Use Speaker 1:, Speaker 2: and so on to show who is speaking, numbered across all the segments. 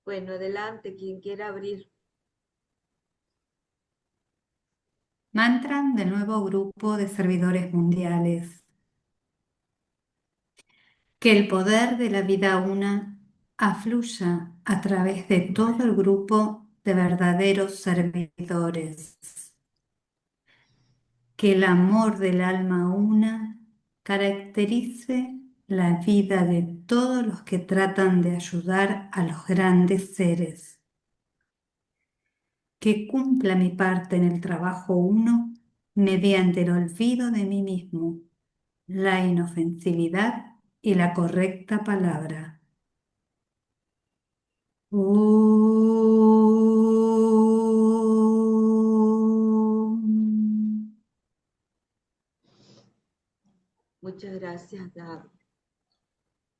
Speaker 1: Bueno, adelante, quien quiera abrir.
Speaker 2: Mantra del nuevo grupo de servidores mundiales. Que el poder de la vida una afluya a través de todo el grupo de verdaderos servidores. Que el amor del alma una caracterice la vida de todos los que tratan de ayudar a los grandes seres. Que cumpla mi parte en el trabajo uno mediante el olvido de mí mismo, la inofensividad y la correcta palabra. Om.
Speaker 1: Muchas gracias, David.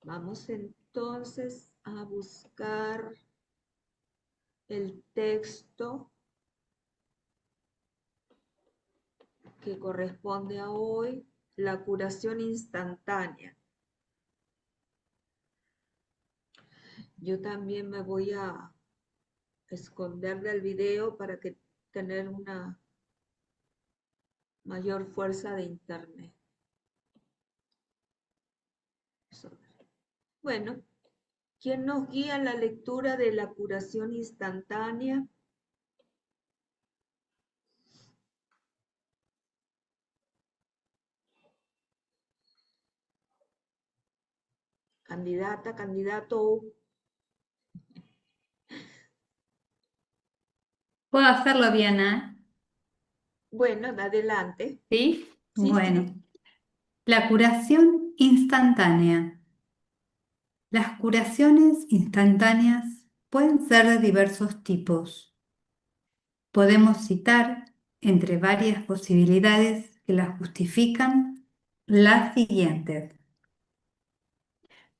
Speaker 1: Vamos entonces a buscar el texto que corresponde a hoy, la curación instantánea. Yo también me voy a esconder del video para que tener una mayor fuerza de internet. Bueno, ¿quién nos guía en la lectura de la curación instantánea? Candidata, candidato.
Speaker 2: ¿Puedo hacerlo, Diana?
Speaker 1: Bueno, adelante.
Speaker 2: ¿Sí?
Speaker 1: Sí,
Speaker 2: Bueno,
Speaker 1: sí.
Speaker 2: la curación instantánea. Las curaciones instantáneas pueden ser de diversos tipos. Podemos citar, entre varias posibilidades que las justifican, las siguientes.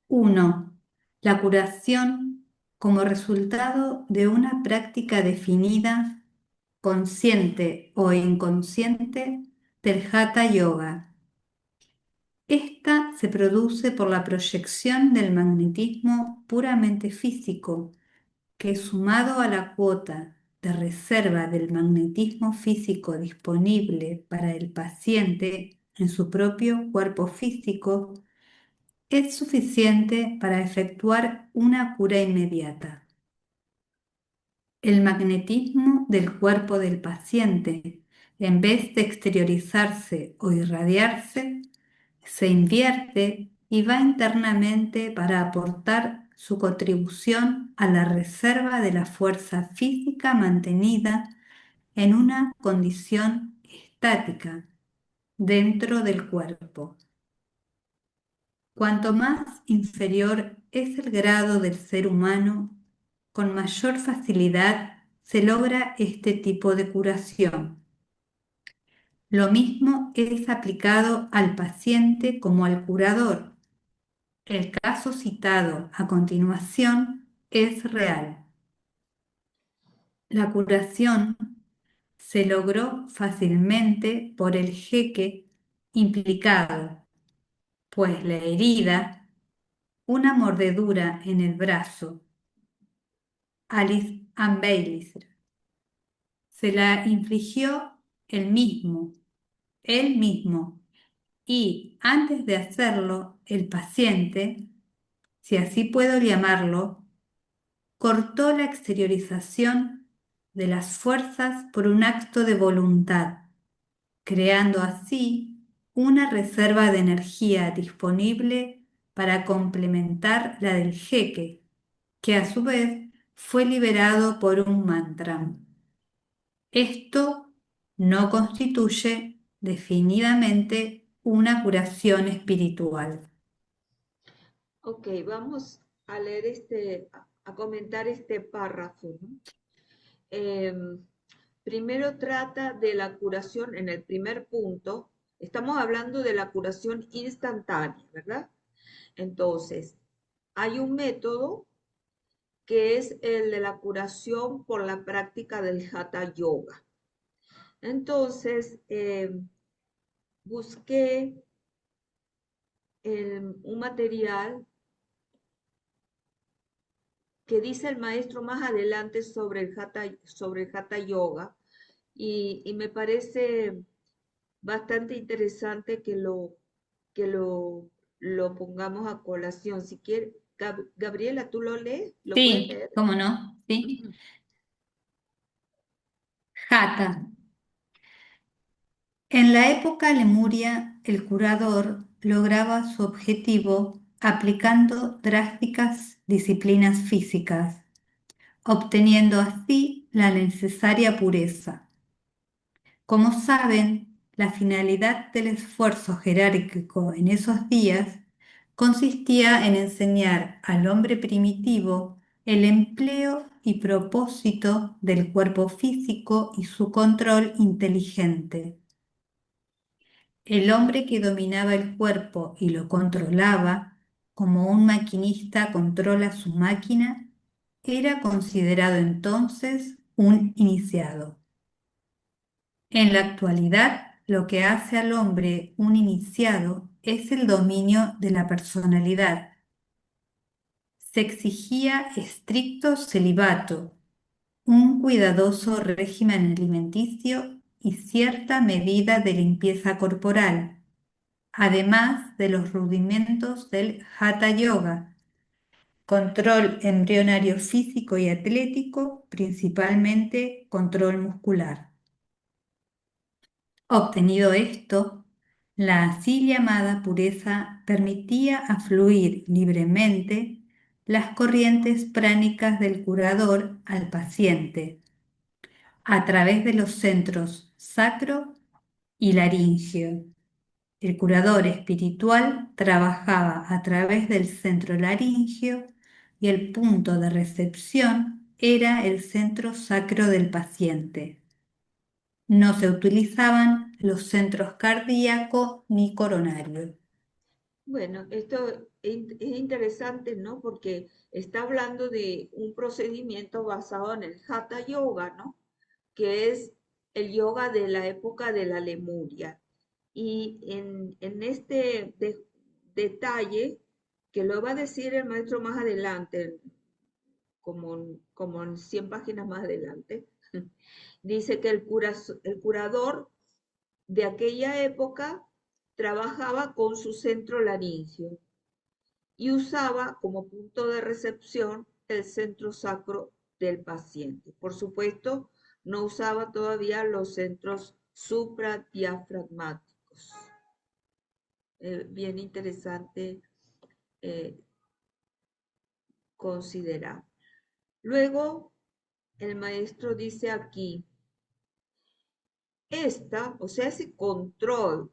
Speaker 2: 1. La curación como resultado de una práctica definida, consciente o inconsciente, del Hatha Yoga. Esta se produce por la proyección del magnetismo puramente físico, que sumado a la cuota de reserva del magnetismo físico disponible para el paciente en su propio cuerpo físico, es suficiente para efectuar una cura inmediata. El magnetismo del cuerpo del paciente, en vez de exteriorizarse o irradiarse, se invierte y va internamente para aportar su contribución a la reserva de la fuerza física mantenida en una condición estática dentro del cuerpo. Cuanto más inferior es el grado del ser humano, con mayor facilidad se logra este tipo de curación. Lo mismo es aplicado al paciente como al curador. El caso citado a continuación es real. La curación se logró fácilmente por el jeque implicado, pues la herida, una mordedura en el brazo, Alice Ann Baylis, se la infligió él mismo, y antes de hacerlo, el paciente, si así puedo llamarlo, cortó la exteriorización de las fuerzas por un acto de voluntad, creando así una reserva de energía disponible para complementar la del jeque, que a su vez fue liberado por un mantra. Esto no constituye definidamente una curación espiritual.
Speaker 1: Ok, vamos a leer a comentar este párrafo, ¿no? Em, Primero trata de la curación en el primer punto. Estamos hablando de la curación instantánea, ¿verdad? Entonces, hay un método que es el de la curación por la práctica del Hatha Yoga. Entonces, busqué un material que dice el maestro más adelante sobre el Hatha Yoga y me parece bastante interesante que lo pongamos a colación. Si quiere, Gabriela, ¿tú lo lees? ¿Lo puedes
Speaker 2: Sí,
Speaker 1: leer?
Speaker 2: ¿cómo no? Sí.
Speaker 1: Ujú.
Speaker 2: Jata. En la época lemuria, el curador lograba su objetivo aplicando drásticas disciplinas físicas, obteniendo así la necesaria pureza. Como saben, la finalidad del esfuerzo jerárquico en esos días consistía en enseñar al hombre primitivo el empleo y propósito del cuerpo físico y su control inteligente. El hombre que dominaba el cuerpo y lo controlaba, como un maquinista controla su máquina, era considerado entonces un iniciado. En la actualidad, lo que hace al hombre un iniciado es el dominio de la personalidad. Se exigía estricto celibato, un cuidadoso régimen alimenticio y cierta medida de limpieza corporal, además de los rudimentos del Hatha Yoga, control embrionario físico y atlético, principalmente control muscular. Obtenido esto, la así llamada pureza permitía afluir libremente las corrientes pránicas del curador al paciente a través de los centros sacro y laringio. El curador espiritual trabajaba a través del centro laringio y el punto de recepción era el centro sacro del paciente. No se utilizaban los centros cardíaco ni coronario.
Speaker 1: Bueno, esto es interesante, ¿no? Porque está hablando de un procedimiento basado en el Hatha Yoga, ¿no? Que es el yoga de la época de la Lemuria. Y en este detalle, que lo va a decir el maestro más adelante, como en 100 páginas más adelante, dice que el curador de aquella época trabajaba con su centro laringio y usaba como punto de recepción el centro sacro del paciente. Por supuesto, no usaba todavía los centros supradiafragmáticos. Bien interesante eh, considerar. Luego, el maestro dice aquí, o sea, ese control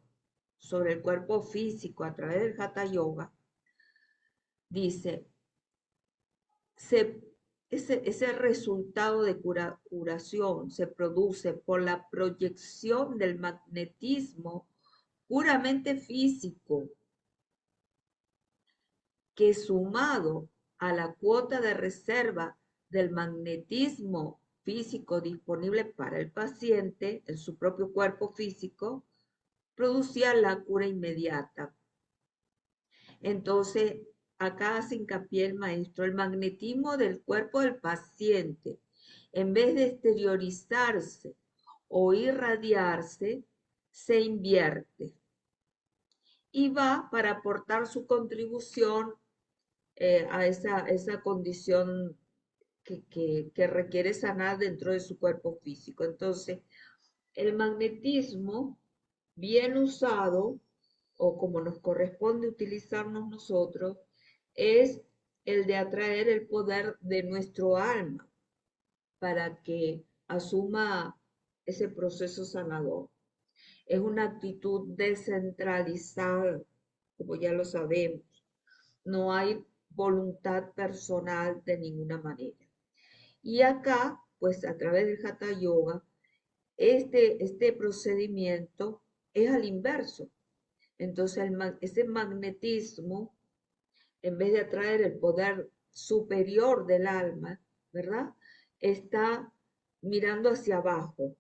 Speaker 1: sobre el cuerpo físico a través del Hatha Yoga, dice, se, ese resultado de curación se produce por la proyección del magnetismo puramente físico, que sumado a la cuota de reserva del magnetismo físico disponible para el paciente en su propio cuerpo físico, producía la cura inmediata. Entonces, acá hace hincapié el maestro, el magnetismo del cuerpo del paciente, en vez de exteriorizarse o irradiarse, se invierte y va para aportar su contribución a esa condición que requiere sanar dentro de su cuerpo físico. Entonces, el magnetismo bien usado, o como nos corresponde utilizarnos nosotros, es el de atraer el poder de nuestro alma para que asuma ese proceso sanador. Es una actitud descentralizada, como ya lo sabemos. No hay voluntad personal de ninguna manera. Y acá, pues a través del Hatha Yoga, este procedimiento es al inverso. Entonces, ese magnetismo, en vez de atraer el poder superior del alma, ¿verdad? Está mirando hacia abajo.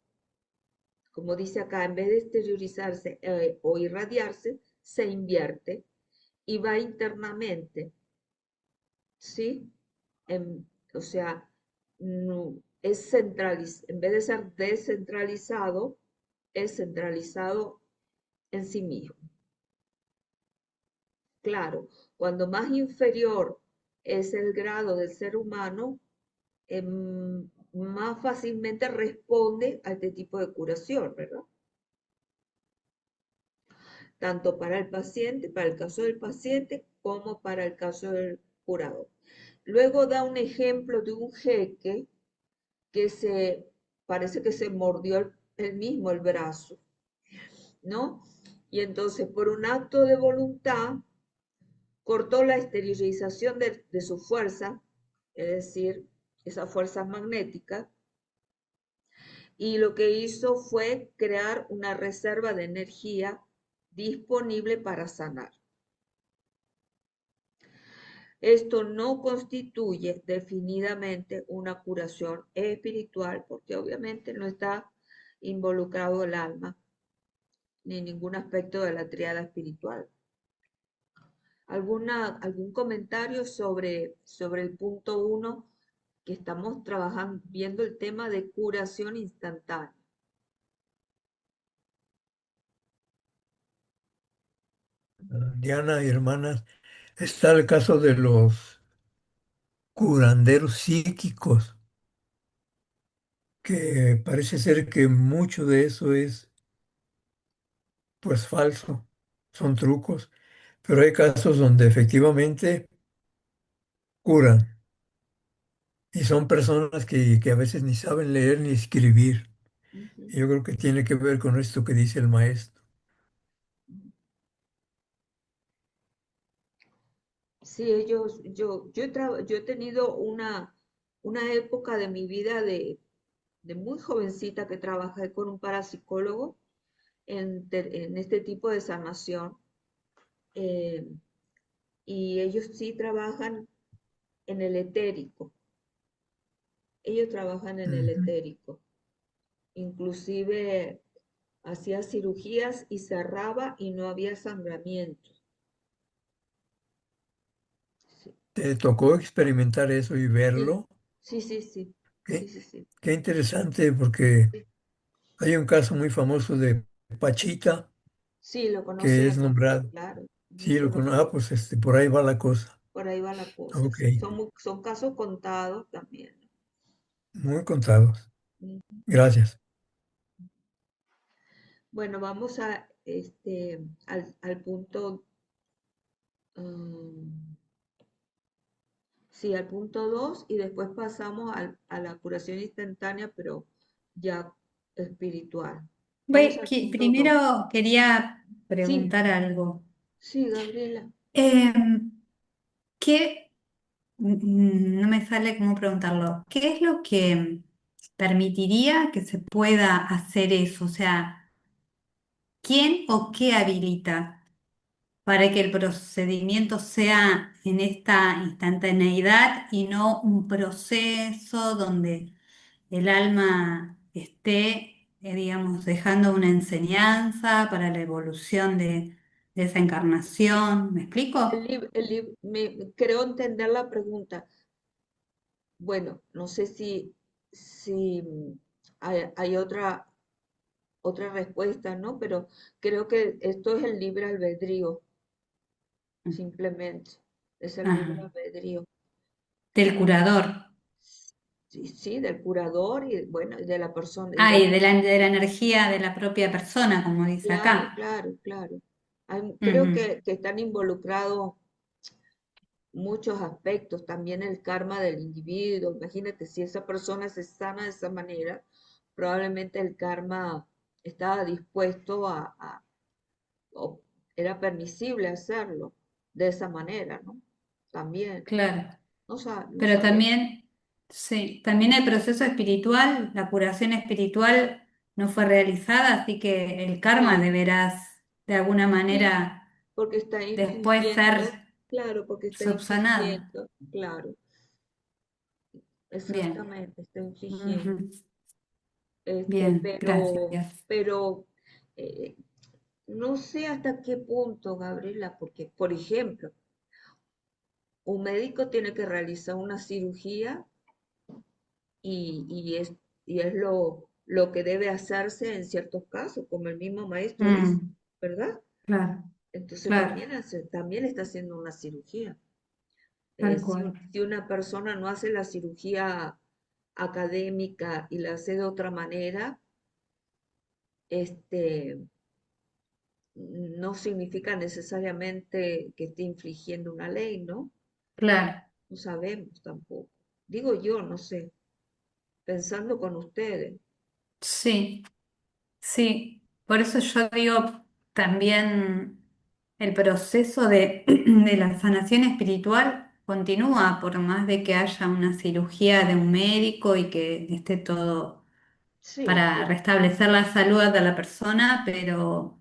Speaker 1: Como dice acá, en vez de exteriorizarse o irradiarse, se invierte y va internamente, ¿sí? En, O sea, es en vez de ser descentralizado, es centralizado en sí mismo. Claro, cuando más inferior es el grado del ser humano, más fácilmente responde a este tipo de curación, ¿verdad? Tanto para el paciente, para el caso del paciente, como para el caso del curador. Luego da un ejemplo de un jeque que parece que se mordió él mismo el brazo, ¿no? Y entonces, por un acto de voluntad, cortó la esterilización de su fuerza, es decir, esas fuerzas magnéticas, y lo que hizo fue crear una reserva de energía disponible para sanar. Esto no constituye definidamente una curación espiritual, porque obviamente no está involucrado el alma ni ningún aspecto de la triada espiritual. ¿Algún comentario sobre el punto uno que estamos trabajando, viendo el tema de curación instantánea?
Speaker 3: Diana y hermanas, está el caso de los curanderos psíquicos, que parece ser que mucho de eso es pues falso, son trucos, pero hay casos donde efectivamente curan y son personas que a veces ni saben leer ni escribir.
Speaker 1: Ujú.
Speaker 3: Y yo creo que tiene que ver con esto que dice el maestro.
Speaker 1: Sí, yo he tenido una época de mi vida de muy jovencita que trabajé con un parapsicólogo en este tipo de sanación. eh, y ellos sí trabajan en el etérico. Ellos trabajan en el
Speaker 3: Ujú.
Speaker 1: etérico. Inclusive hacía cirugías y cerraba y no había sangramiento. Sí,
Speaker 3: ¿Te tocó experimentar eso y
Speaker 1: sí,
Speaker 3: verlo?
Speaker 1: sí, sí, sí, sí,
Speaker 3: Qué,
Speaker 1: sí, sí,
Speaker 3: qué interesante, porque
Speaker 1: sí.
Speaker 3: hay un caso muy famoso de Pachita,
Speaker 1: Sí, lo
Speaker 3: que es
Speaker 1: conocemos,
Speaker 3: nombrado.
Speaker 1: claro.
Speaker 3: Sí,
Speaker 1: Eso lo
Speaker 3: pues por ahí va la cosa.
Speaker 1: Por ahí va la cosa,
Speaker 3: Ok,
Speaker 1: sí. Son casos contados también,
Speaker 3: muy contados.
Speaker 1: ¿no? Ujú.
Speaker 3: Gracias.
Speaker 1: Bueno, vamos al punto, mm, sí, al punto 2 y después pasamos a la curación instantánea, pero ya espiritual. Vamos al punto 2.
Speaker 2: Primero quería
Speaker 1: Sí,
Speaker 2: preguntar algo.
Speaker 1: sí, Gabriela.
Speaker 2: Em, ¿Qué, no me sale cómo preguntarlo? ¿Qué es lo que permitiría que se pueda hacer eso? O sea, ¿quién o qué habilita para que el procedimiento sea en esta instantaneidad y no un proceso donde el alma esté, digamos, dejando una enseñanza para la evolución de esa encarnación? ¿Me explico?
Speaker 1: Creo entender la pregunta. Bueno, no sé si hay otra respuesta, ¿no? Pero creo que esto es el libre albedrío, simplemente. Es el libre
Speaker 2: Ajá.
Speaker 1: albedrío.
Speaker 2: Del curador.
Speaker 1: Sí, sí, del curador y bueno, y de la persona, y
Speaker 2: Ah,
Speaker 1: del
Speaker 2: y de
Speaker 1: paciente.
Speaker 2: la energía de la propia persona, como dice
Speaker 1: Claro,
Speaker 2: acá.
Speaker 1: claro, claro. Creo
Speaker 2: Ujú.
Speaker 1: que están involucrados muchos aspectos, también el karma del individuo. Imagínate, si esa persona se sana de esa manera, probablemente el karma estaba dispuesto o era permisible hacerlo de esa manera, ¿no? También,
Speaker 2: Claro.
Speaker 1: no
Speaker 2: Pero
Speaker 1: sabría.
Speaker 2: también, sí, también el proceso espiritual, la curación espiritual no fue realizada, así que el karma
Speaker 1: Sí,
Speaker 2: deberás de alguna
Speaker 1: sí,
Speaker 2: manera
Speaker 1: porque está
Speaker 2: después ser
Speaker 1: infringiendo, claro, porque está
Speaker 2: subsanado.
Speaker 1: infringiendo, claro,
Speaker 2: Bien.
Speaker 1: exactamente, está infringiendo.
Speaker 2: Ujú.
Speaker 1: Este,
Speaker 2: Bien,
Speaker 1: pero,
Speaker 2: gracias.
Speaker 1: pero eh, no sé hasta qué punto, Gabriela, porque, por ejemplo, un médico tiene que realizar una cirugía y es, y es lo que debe hacerse en ciertos casos, como el mismo maestro dice,
Speaker 2: Mm,
Speaker 1: ¿verdad?
Speaker 2: claro,
Speaker 1: Entonces
Speaker 2: claro,
Speaker 1: también está haciendo una cirugía.
Speaker 2: tal cual.
Speaker 1: Si una persona no hace la cirugía académica y la hace de otra manera, este, no significa necesariamente que esté infringiendo una ley, ¿no?
Speaker 2: Claro,
Speaker 1: No sabemos tampoco. Digo yo, no sé, pensando con ustedes.
Speaker 2: sí, sí. Por eso yo digo también el proceso de la sanación espiritual continúa, por más de que haya una cirugía de un médico y que esté todo
Speaker 1: Sí,
Speaker 2: para restablecer la salud de la persona, pero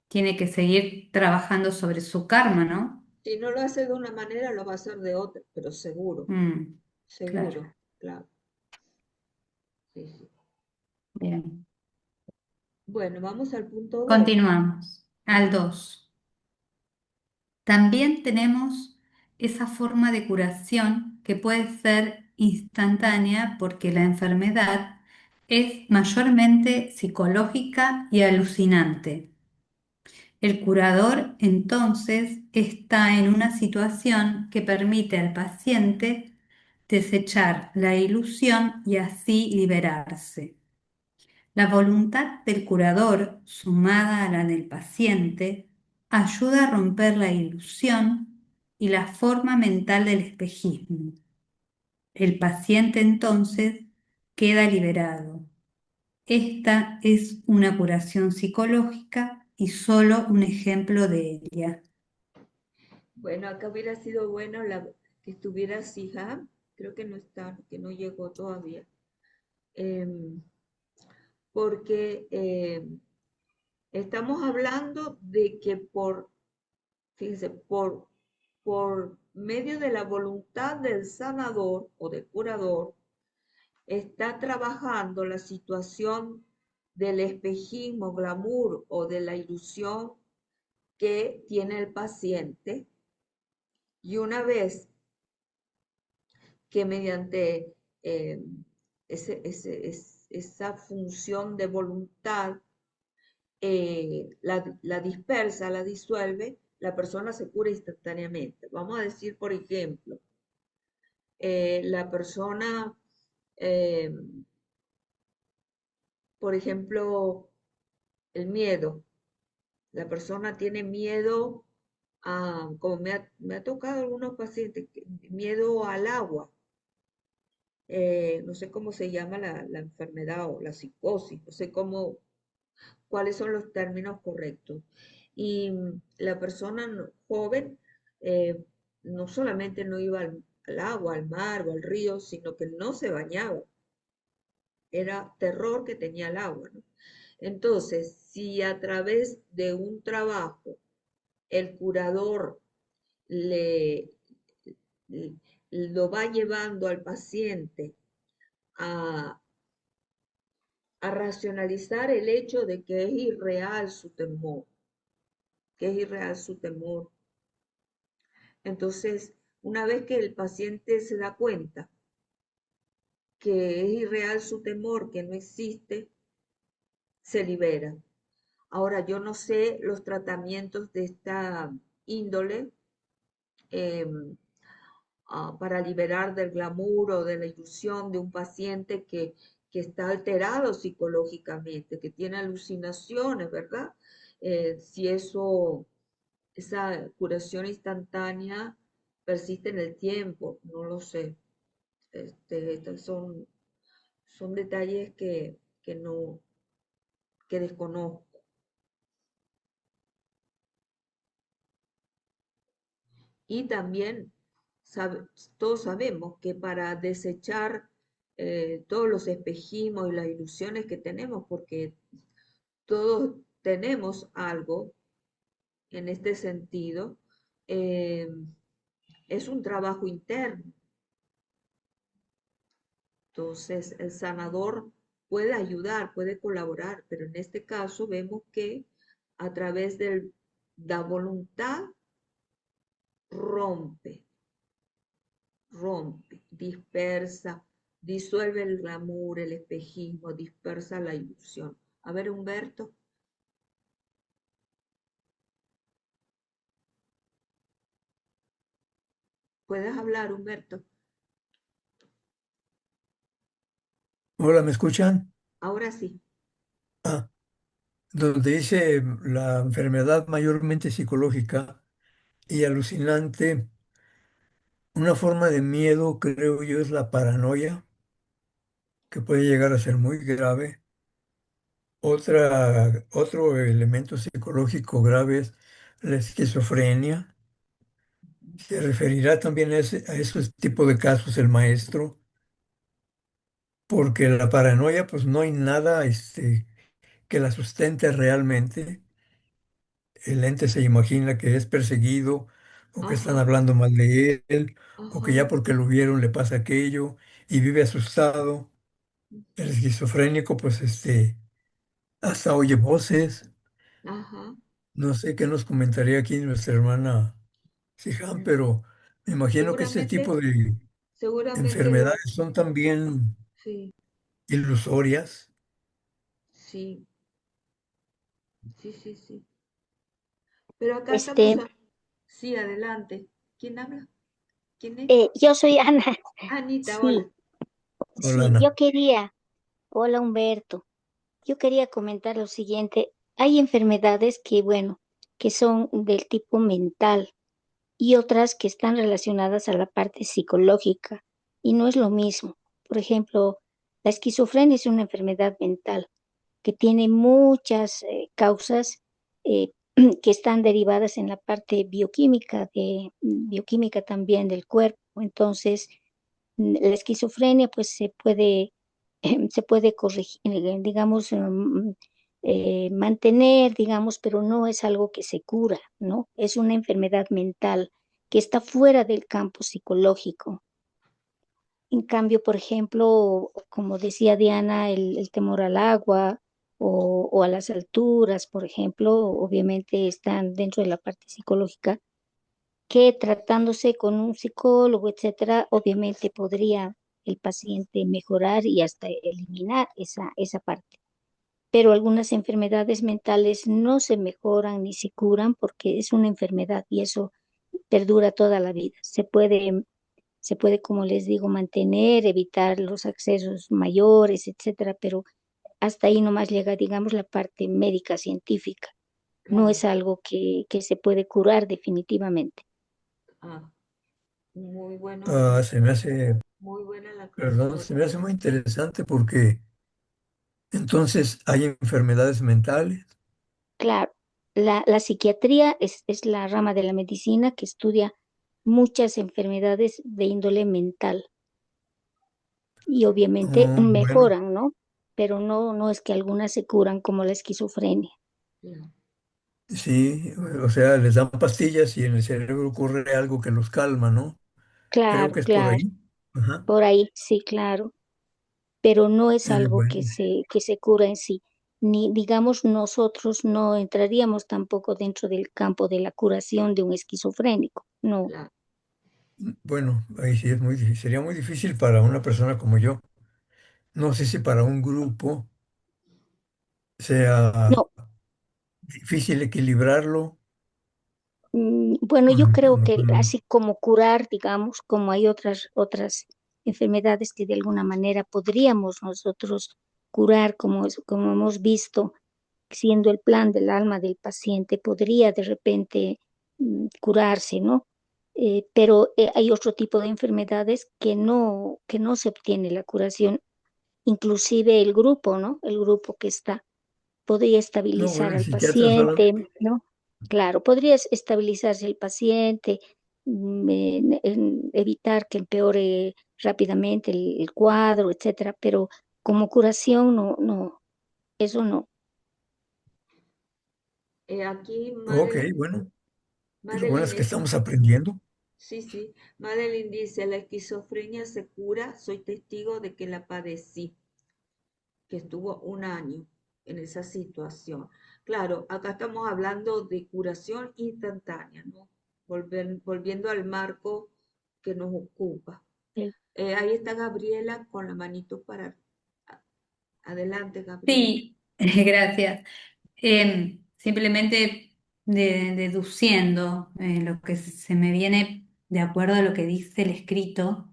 Speaker 2: tiene que seguir trabajando sobre su karma, ¿no?
Speaker 1: si no lo hace de una manera, lo va a hacer de otra, pero seguro,
Speaker 2: Mm, claro,
Speaker 1: seguro, claro. Sí, sí.
Speaker 2: bien.
Speaker 1: Bueno, vamos al punto 2.
Speaker 2: Continuamos. Al 2. También tenemos esa forma de curación que puede ser instantánea porque la enfermedad es mayormente psicológica y alucinante. El curador entonces está en una situación que permite al paciente desechar la ilusión y así liberarse. La voluntad del curador, sumada a la del paciente, ayuda a romper la ilusión y la forma mental del espejismo. El paciente entonces queda liberado. Esta es una curación psicológica y solo un ejemplo de ella.
Speaker 1: Bueno, acá hubiera sido bueno que estuviera Siham, creo que no está, que no llegó todavía, em, porque estamos hablando de que fíjense, por medio de la voluntad del sanador o del curador, está trabajando la situación del espejismo, glamour o de la ilusión que tiene el paciente. Y una vez que mediante eh, esa función de voluntad la dispersa, la disuelve, la persona se cura instantáneamente. Vamos a decir, por ejemplo, la persona, eh, por ejemplo, el miedo. La persona tiene miedo como me ha tocado algunos pacientes, miedo al agua. No sé cómo se llama la enfermedad o la psicosis, no sé cuáles son los términos correctos. Y la persona joven eh, no solamente no iba al agua, al mar o al río, sino que no se bañaba. Era terror que tenía el agua, ¿no? Entonces, si a través de un trabajo el curador le, lo va llevando al paciente a, a racionalizar el hecho de que es irreal su temor, que es irreal su temor. Entonces, una vez que el paciente se da cuenta que es irreal su temor, que no existe, se libera. Ahora, yo no sé los tratamientos de esta índole eh, para liberar del glamour o de la ilusión de un paciente que está alterado psicológicamente, que tiene alucinaciones, ¿verdad? Si esa curación instantánea persiste en el tiempo, no lo sé. Estos son detalles que no, que desconozco. Y también sabe- todos sabemos que para desechar todos los espejismos y las ilusiones que tenemos, porque todos tenemos algo en este sentido, eh, es un trabajo interno. Entonces, el sanador puede ayudar, puede colaborar, pero en este caso vemos que a través de la voluntad rompe, dispersa, disuelve el glamour, el espejismo, dispersa la ilusión. A ver, Humberto, ¿puedes hablar, Humberto?
Speaker 3: Hola, ¿me escuchan?
Speaker 1: Ahora sí.
Speaker 3: Ah, donde dice la enfermedad mayormente psicológica y alucinante, una forma de miedo, creo yo, es la paranoia, que puede llegar a ser muy grave. Otro elemento psicológico grave es la esquizofrenia. Se referirá también a esos tipos de casos el maestro, porque la paranoia, pues no hay nada que la sustente realmente. El ente se imagina que es perseguido o que están
Speaker 1: Ajá,
Speaker 3: hablando mal de él o que
Speaker 1: ajá,
Speaker 3: ya porque lo vieron le pasa aquello y vive asustado. El
Speaker 1: ujú,
Speaker 3: esquizofrénico, pues hasta oye voces.
Speaker 1: ajá.
Speaker 3: No sé qué nos comentaría aquí nuestra hermana Siján, pero me imagino que este
Speaker 1: Seguramente,
Speaker 3: tipo de
Speaker 1: seguramente lo,
Speaker 3: enfermedades son también
Speaker 1: sí,
Speaker 3: ilusorias.
Speaker 1: sí, sí, sí, sí. Pero acá estamos,
Speaker 4: Este,
Speaker 1: sí, adelante. ¿Quién habla? ¿Quién es?
Speaker 4: yo soy Ana.
Speaker 1: Anita, hola.
Speaker 4: Sí,
Speaker 3: Hola,
Speaker 4: sí,
Speaker 3: Ana.
Speaker 4: hola Humberto, yo quería comentar lo siguiente. Hay enfermedades que, bueno, que son del tipo mental y otras que están relacionadas a la parte psicológica y no es lo mismo. Por ejemplo, la esquizofrenia es una enfermedad mental que tiene muchas causas eh, que están derivadas en la parte bioquímica, bioquímica también del cuerpo. Entonces, la esquizofrenia pues se puede corregir, digamos, mantener, digamos, pero no es algo que se cura, ¿no? Es una enfermedad mental que está fuera del campo psicológico. En cambio, por ejemplo, como decía Diana, el temor al agua o a las alturas, por ejemplo, obviamente están dentro de la parte psicológica, que tratándose con un psicólogo, etcétera, obviamente podría el paciente mejorar y hasta eliminar esa parte. Pero algunas enfermedades mentales no se mejoran ni se curan porque es una enfermedad y eso perdura toda la vida. Se puede, como les digo, mantener, evitar los accesos mayores, etcétera, pero hasta ahí nomás llega, digamos, la parte médica científica. No
Speaker 1: Claro.
Speaker 4: es algo que se puede curar definitivamente.
Speaker 1: Ah, muy bueno
Speaker 3: Ah, se me hace,
Speaker 1: muy buena la
Speaker 3: perdón,
Speaker 1: aclaración.
Speaker 3: se me hace muy interesante porque entonces hay enfermedades mentales.
Speaker 4: Claro, la psiquiatría es la rama de la medicina que estudia muchas enfermedades de índole mental y obviamente
Speaker 3: Oh, bueno,
Speaker 4: mejoran, ¿no? Pero no es que algunas se curan como la esquizofrenia.
Speaker 1: Claro.
Speaker 3: sí, o sea, les dan pastillas y en el cerebro ocurre algo que los calma, ¿no? Creo
Speaker 4: Claro,
Speaker 3: que es por
Speaker 4: claro,
Speaker 3: ahí. Ajá.
Speaker 4: por ahí sí, claro, pero no es algo
Speaker 3: Bueno,
Speaker 4: que se cura en sí. Ni digamos nosotros no entraríamos tampoco dentro del campo de la curación de un esquizofrénico. No,
Speaker 1: Claro.
Speaker 3: bueno, ahí sí es muy difícil. Sería muy difícil para una persona como yo. No sé si para un grupo sea
Speaker 4: no.
Speaker 3: difícil equilibrarlo.
Speaker 4: Bueno, yo creo que
Speaker 3: Mm,
Speaker 4: así como curar, digamos, como hay otras enfermedades que de alguna manera podríamos nosotros curar, como hemos visto, siendo el plan del alma del paciente, podría de repente curarse, ¿no? Pero hay otro tipo de enfermedades que no se obtiene la curación, inclusive el grupo, ¿no? El grupo que está podría
Speaker 3: no, bueno,
Speaker 4: estabilizar
Speaker 3: el
Speaker 4: al
Speaker 3: psiquiatra solamente.
Speaker 4: paciente, ¿no? Claro, podría estabilizarse el paciente, evitar que empeore rápidamente el cuadro, etcétera, pero como curación eso no.
Speaker 1: Aquí
Speaker 3: Ok,
Speaker 1: Madeline,
Speaker 3: bueno. Y lo bueno es
Speaker 1: Madeline
Speaker 3: que
Speaker 1: es,
Speaker 3: estamos aprendiendo.
Speaker 1: sí, sí, Madeline dice, la esquizofrenia se cura, soy testigo de que la padecí, que estuvo un año en esa situación. Claro, acá estamos hablando de curación instantánea, ¿no? Volviendo al marco que nos ocupa.
Speaker 4: Sí.
Speaker 1: Ahí está Gabriela con la manito para adelante, Gabriela.
Speaker 2: Sí, gracias. Simplemente deduciendo lo que se me viene de acuerdo a lo que dice el escrito,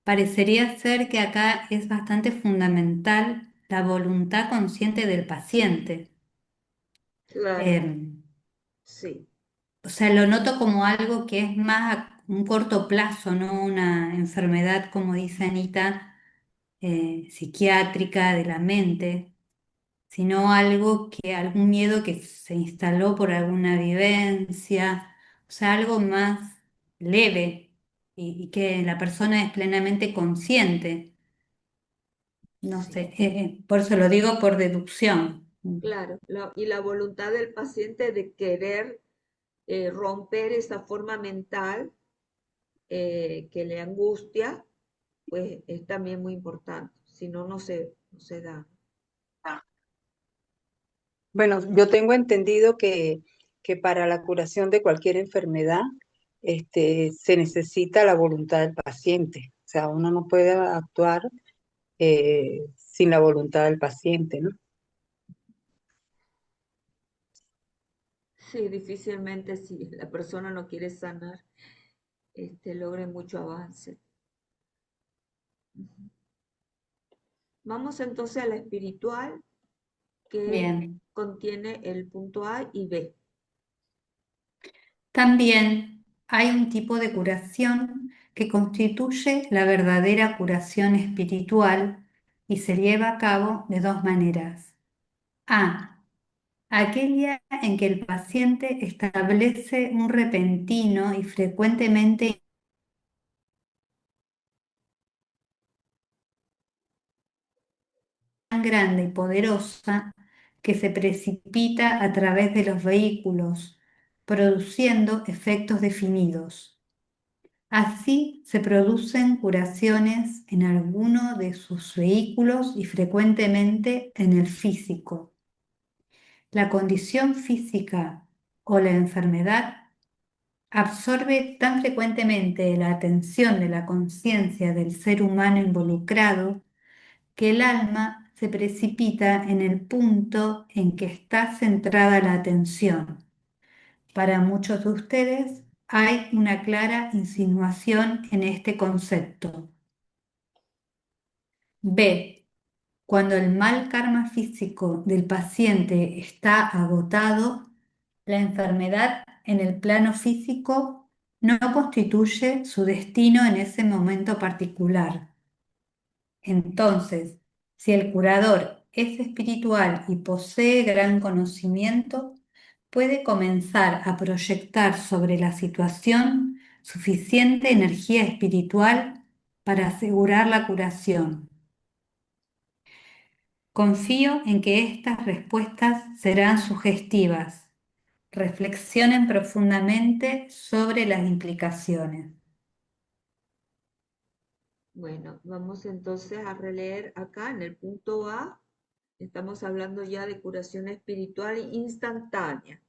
Speaker 2: parecería ser que acá es bastante fundamental la voluntad consciente del paciente.
Speaker 1: Claro,
Speaker 2: Em,
Speaker 1: sí,
Speaker 2: o sea, lo noto como algo que es más a un corto plazo, no una enfermedad, como dice Anita, psiquiátrica de la mente, sino algo que, algún miedo que se instaló por alguna vivencia, o sea, algo más leve y que la persona es plenamente consciente. No sé,
Speaker 1: sí,
Speaker 2: por eso lo digo por deducción.
Speaker 1: claro. Y la voluntad del paciente de querer romper esa forma mental que le angustia, pues es también muy importante. Si no, no se da.
Speaker 5: Bueno, yo tengo entendido que para la curación de cualquier enfermedad, se necesita la voluntad del paciente. O sea, uno no puede actuar sin la voluntad del paciente, ¿no?
Speaker 1: Sí, difícilmente si la persona no quiere sanar, logre mucho avance. Ujú. Vamos entonces a la espiritual que
Speaker 2: Bien.
Speaker 1: contiene el punto A y B.
Speaker 2: También hay un tipo de curación que constituye la verdadera curación espiritual y se lleva a cabo de dos maneras. A. Aquella en que el paciente establece un repentino y frecuentemente tan grande y poderosa que se precipita a través de los vehículos, produciendo efectos definidos. Así se producen curaciones en alguno de sus vehículos y frecuentemente en el físico. La condición física o la enfermedad absorbe tan frecuentemente la atención de la conciencia del ser humano involucrado que el alma se precipita en el punto en que está centrada la atención. Para muchos de ustedes hay una clara insinuación en este concepto. B. Cuando el mal karma físico del paciente está agotado, la enfermedad en el plano físico no constituye su destino en ese momento particular. Entonces, si el curador es espiritual y posee gran conocimiento, puede comenzar a proyectar sobre la situación suficiente energía espiritual para asegurar la curación. Confío en que estas respuestas serán sugestivas. Reflexionen profundamente sobre las implicaciones.
Speaker 1: Bueno, vamos entonces a releer acá en el punto A. Estamos hablando ya de curación espiritual instantánea.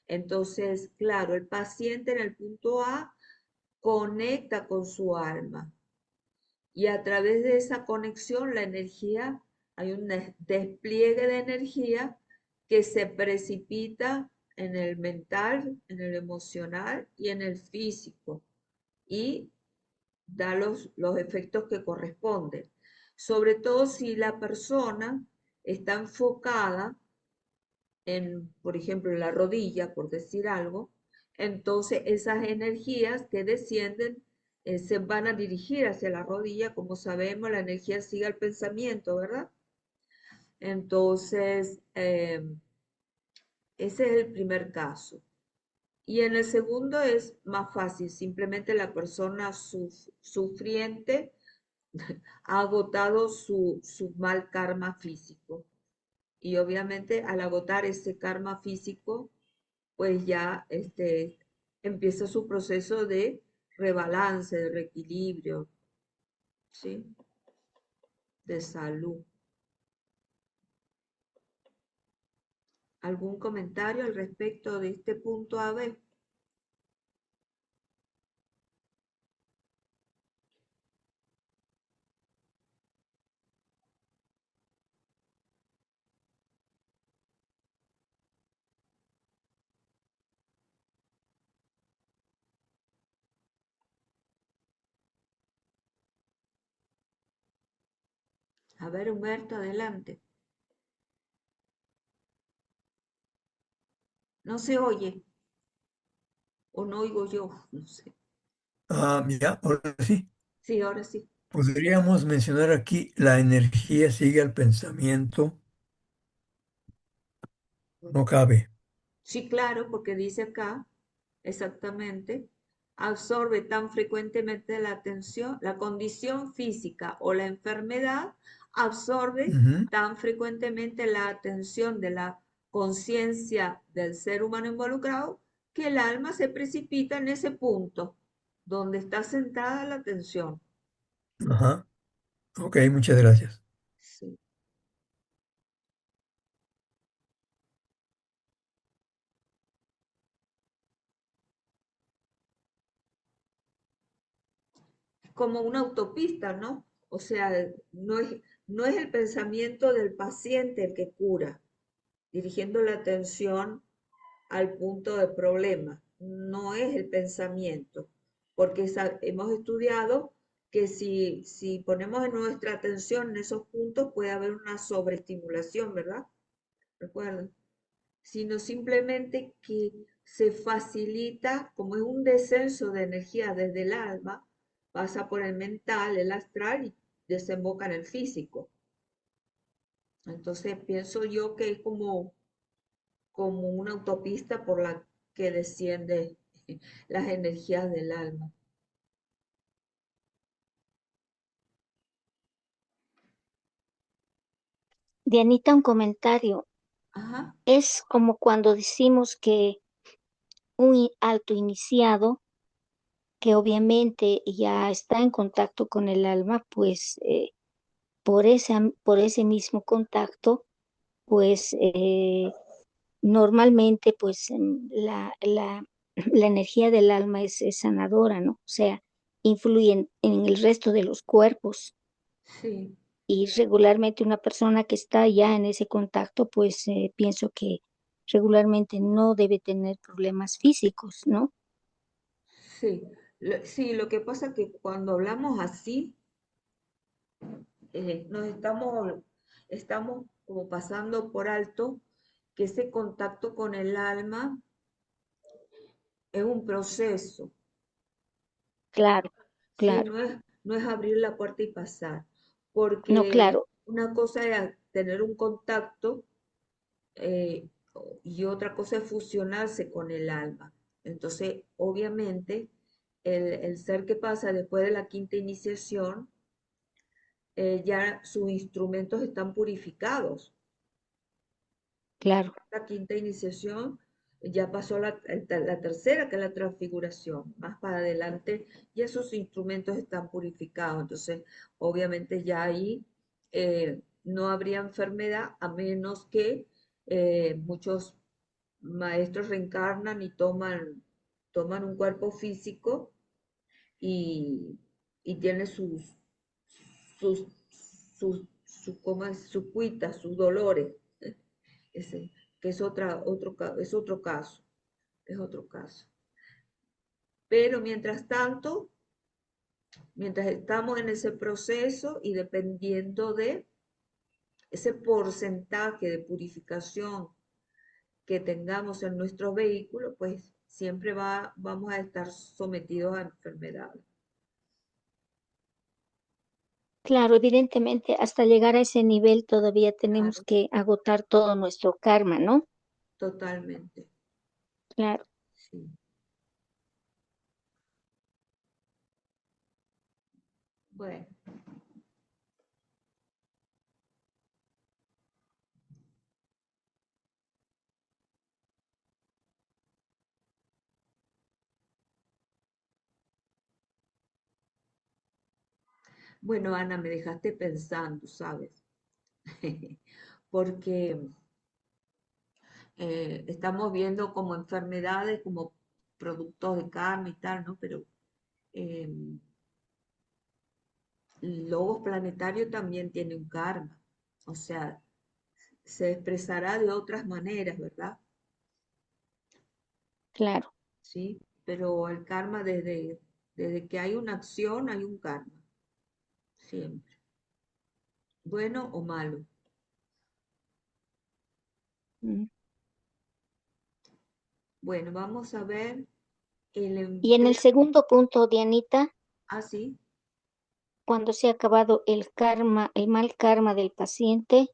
Speaker 1: Entonces, claro, el paciente en el punto A conecta con su alma y a través de esa conexión la energía, hay un despliegue de energía que se precipita en el mental, en el emocional y en el físico y da los efectos que corresponden. Sobre todo si la persona está enfocada en, por ejemplo, en la rodilla, por decir algo, entonces esas energías que descienden se van a dirigir hacia la rodilla. Como sabemos, la energía sigue al pensamiento, ¿verdad? Entonces, ese es el primer caso. Y en el segundo es más fácil, simplemente la persona sufriente ha agotado su mal karma físico. Y obviamente al agotar ese karma físico, pues ya empieza su proceso de rebalance, de reequilibrio, ¿sí? De salud. ¿Algún comentario al respecto de este punto A, B? A ver, Humberto, adelante. No se oye, o no oigo yo, no sé.
Speaker 3: Ya, ahora sí.
Speaker 1: Sí, ahora sí.
Speaker 3: Podríamos mencionar aquí la energía sigue al pensamiento, no cabe.
Speaker 1: Sí, claro, porque dice acá, exactamente, absorbe tan frecuentemente la atención, la condición física o la enfermedad absorbe
Speaker 3: Ujú.
Speaker 1: tan frecuentemente la atención de la conciencia del ser humano involucrado que el alma se precipita en ese punto donde está centrada la atención.
Speaker 3: Ajá. Ok, muchas gracias.
Speaker 1: Sí. Como una autopista, ¿no? O sea, no es el pensamiento del paciente el que cura, dirigiendo la atención al punto del problema, no es el pensamiento, porque hemos estudiado que si ponemos nuestra atención en esos puntos puede haber una sobreestimulación, ¿verdad? Recuerden, sino simplemente que se facilita, como es un descenso de energía desde el alma, pasa por el mental, el astral y desemboca en el físico. Entonces pienso yo que es como una autopista por la que desciende las energías del alma.
Speaker 4: Dianita, un comentario.
Speaker 1: Ajá,
Speaker 4: Es como cuando decimos que un alto iniciado, que obviamente ya está en contacto con el alma, pues por ese mismo contacto, pues normalmente pues la energía del alma es sanadora, ¿no? O sea, influye en el resto de los cuerpos.
Speaker 1: sí,
Speaker 4: Y regularmente una persona que está ya en ese contacto, pues pienso que regularmente no debe tener problemas físicos, ¿no?
Speaker 1: sí. Sí, lo que pasa es que cuando hablamos así, estamos como pasando por alto que ese contacto con el alma es un proceso,
Speaker 4: Claro,
Speaker 1: ¿sí?
Speaker 4: claro.
Speaker 1: No es abrir la puerta y pasar,
Speaker 4: No,
Speaker 1: porque
Speaker 4: claro,
Speaker 1: una cosa es tener un contacto eh, y otra cosa es fusionarse con el alma. Entonces, obviamente, el ser que pasa después de la quinta iniciación, ya sus instrumentos están purificados.
Speaker 4: claro.
Speaker 1: La quinta iniciación ya pasó la tercera, que es la transfiguración. Más para adelante, ya sus instrumentos están purificados. Entonces, obviamente ya ahí no habría enfermedad a menos que muchos maestros reencarnan y toman un cuerpo físico y, y tiene sus, ¿cómo es? Sus cuitas, sus dolores, ese, que es es otro caso, es otro caso. Pero mientras tanto, mientras estamos en ese proceso y dependiendo de ese porcentaje de purificación que tengamos en nuestro vehículo, pues siempre vamos a estar sometidos a enfermedades.
Speaker 4: Claro, evidentemente, hasta llegar a ese nivel todavía tenemos
Speaker 1: Claro,
Speaker 4: que agotar todo nuestro karma, ¿no?
Speaker 1: totalmente.
Speaker 4: Claro.
Speaker 1: Sí. Bueno, bueno, Ana, me dejaste pensando, ¿sabes? Porque estamos viendo como enfermedades, como productos de carne y tal, ¿no? Pero eh, Logos Planetario también tiene un karma, o sea, se expresará de otras maneras, ¿verdad?
Speaker 4: Claro.
Speaker 1: Sí, pero el karma desde que hay una acción hay un karma, siempre. bueno o malo.
Speaker 4: Mm.
Speaker 1: Bueno, vamos a ver el
Speaker 4: Y en el
Speaker 1: empleo.
Speaker 4: segundo punto, Dianita,
Speaker 1: Ah, sí,
Speaker 4: cuando se ha acabado el karma, el mal karma del paciente,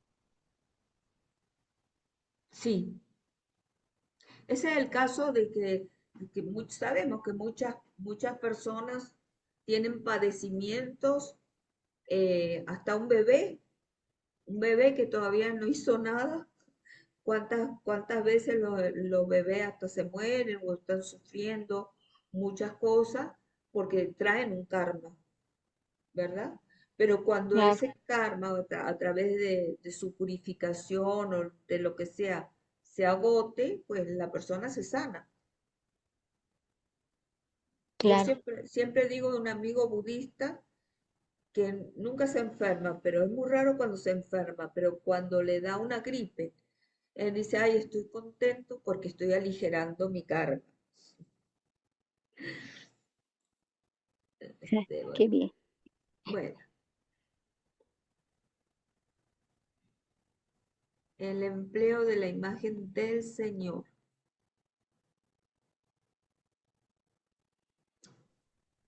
Speaker 1: sí. Ese es el caso de que sabemos que muchas personas tienen padecimientos, hasta un bebé que todavía no hizo nada. ¿Cuántas veces los bebés hasta se mueren o están sufriendo muchas cosas porque traen un karma, ¿verdad? Pero cuando
Speaker 4: claro,
Speaker 1: ese karma a través de su purificación o de lo que sea se agote, pues la persona se sana. Yo
Speaker 4: claro,
Speaker 1: siempre digo de un amigo budista que nunca se enferma, pero es muy raro cuando se enferma, pero cuando le da una gripe, él dice, ay, estoy contento porque estoy aligerando mi carga.
Speaker 4: qué
Speaker 1: Bueno,
Speaker 4: bien.
Speaker 1: bueno, el empleo de la imagen del Señor.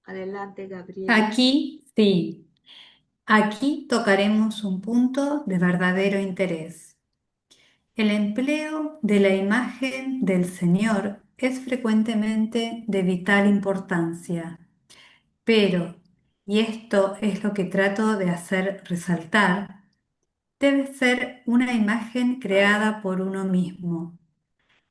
Speaker 1: Adelante, Gabriela.
Speaker 2: Aquí, sí, aquí tocaremos un punto de verdadero interés. El empleo de la imagen del Señor es frecuentemente de vital importancia, pero, y esto es lo que trato de hacer resaltar, debe ser una imagen creada por uno mismo,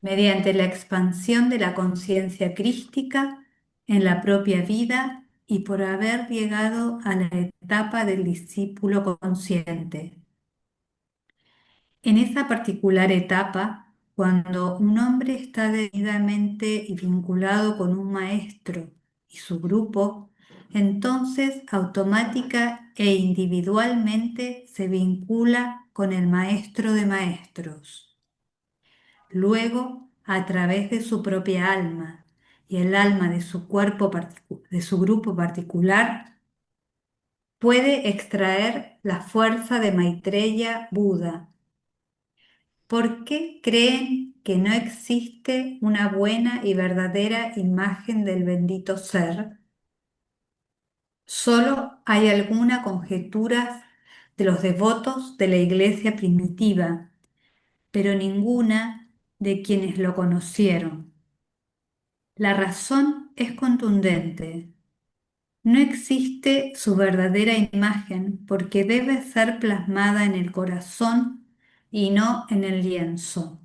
Speaker 2: mediante la expansión de la conciencia crística en la propia vida y por haber llegado a la etapa del discípulo consciente. En esa particular etapa, cuando un hombre está debidamente vinculado con un maestro y su grupo, entonces automática e individualmente se vincula con el maestro de maestros. Luego, a través de su propia alma y el alma de su cuerpo de su grupo particular, puede extraer la fuerza de Maitreya Buda. ¿Por qué creen que no existe una buena y verdadera imagen del bendito ser? Solo hay alguna conjetura de los devotos de la iglesia primitiva, pero ninguna de quienes lo conocieron. La razón es contundente. No existe su verdadera imagen porque debe ser plasmada en el corazón y no en el lienzo.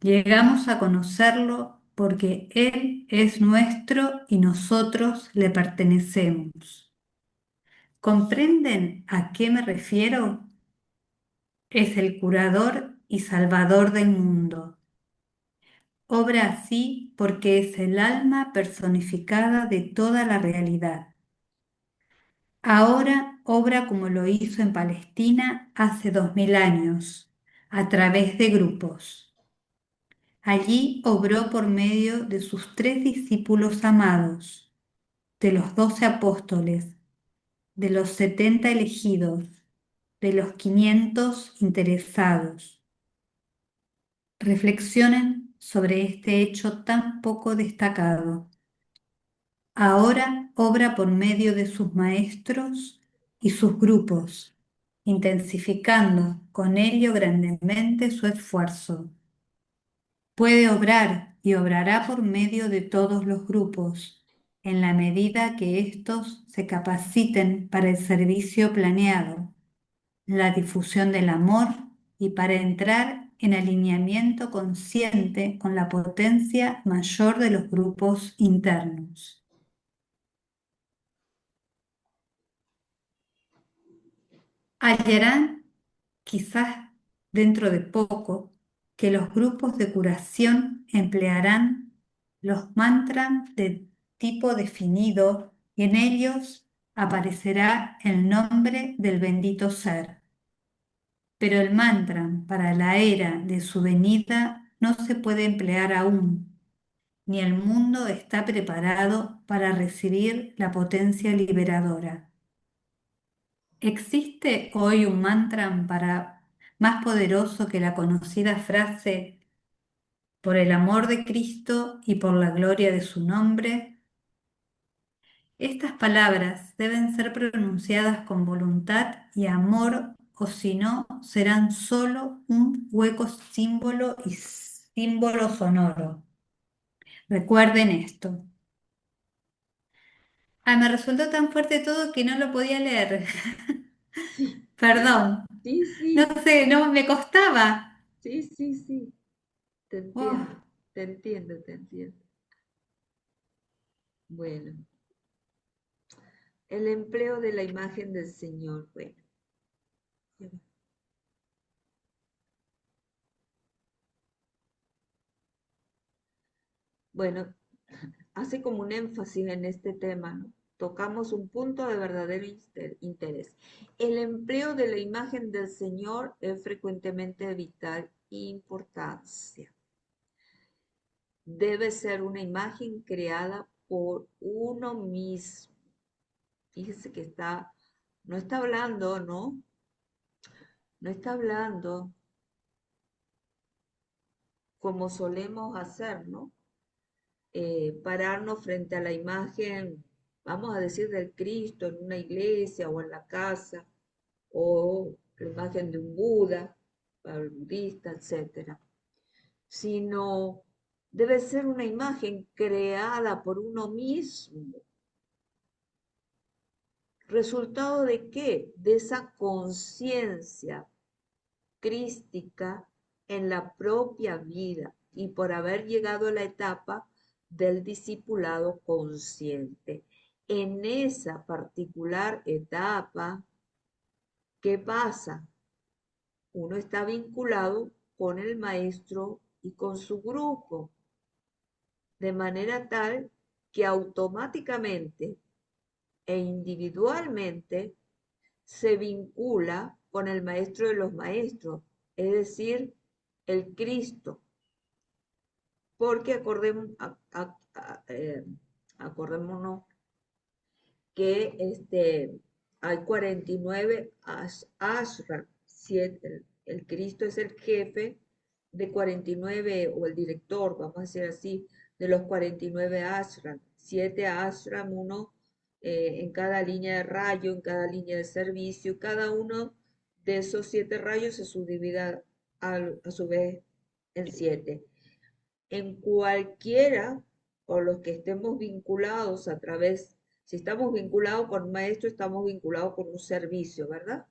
Speaker 2: Llegamos a conocerlo porque Él es nuestro y nosotros le pertenecemos. ¿Comprenden a qué me refiero? Es el curador y salvador del mundo. Obra así porque es el alma personificada de toda la realidad. Ahora obra como lo hizo en Palestina hace 2000 años, a través de grupos. Allí obró por medio de sus 3 discípulos amados, de los 12 apóstoles, de los 70 elegidos, de los 500 interesados. Reflexionen sobre este hecho tan poco destacado. Ahora obra por medio de sus maestros y sus grupos, intensificando con ello grandemente su esfuerzo. Puede obrar y obrará por medio de todos los grupos, en la medida que éstos se capaciten para el servicio planeado, la difusión del amor y para entrar en alineamiento consciente con la potencia mayor de los grupos internos. Hallarán, quizás dentro de poco, que los grupos de curación emplearán los mantras de tipo definido y en ellos aparecerá el nombre del bendito ser. Pero el mantra para la era de su venida no se puede emplear aún, ni el mundo está preparado para recibir la potencia liberadora. ¿Existe hoy un mantra más poderoso que la conocida frase por el amor de Cristo y por la gloria de su nombre? Estas palabras deben ser pronunciadas con voluntad y amor, o si no, serán solo un hueco símbolo y símbolo sonoro. Recuerden esto. Ah, me resultó tan fuerte todo que no lo podía leer.
Speaker 1: Sí,
Speaker 2: Perdón.
Speaker 1: sí,
Speaker 2: No
Speaker 1: sí,
Speaker 2: sé, no me costaba.
Speaker 1: sí, sí, sí, te
Speaker 2: Oh,
Speaker 1: entiendo, te entiendo, te entiendo. Bueno, el empleo de la imagen del Señor, bueno. Bueno, hace como un énfasis en este tema, ¿no? Tocamos un punto de verdadero interés. El empleo de la imagen del Señor es frecuentemente de vital importancia. Debe ser una imagen creada por uno mismo. Fíjese que no está hablando, ¿no? No está hablando como solemos hacer, ¿no? Pararnos frente a la imagen, vamos a decir, del Cristo en una iglesia o en la casa, o la imagen de un Buda, para el budista, etcétera, sino debe ser una imagen creada por uno mismo. ¿Resultado de qué? De esa conciencia crística en la propia vida y por haber llegado a la etapa del discipulado consciente. En esa particular etapa, ¿qué pasa? Uno está vinculado con el maestro y con su grupo, de manera tal que automáticamente e individualmente se vincula con el maestro de los maestros, es decir, el Cristo, porque acordémonos que hay 49 ashram, el Cristo es el jefe de 49, o el director, vamos a decir así, de los 49 ashram, 7 ashram, uno en cada línea de rayo, en cada línea de servicio, cada uno de esos 7 rayos se subdivide a su vez en 7. En cualquiera o los que estemos vinculados a través, si estamos vinculados con un maestro, estamos vinculados con un servicio, ¿verdad?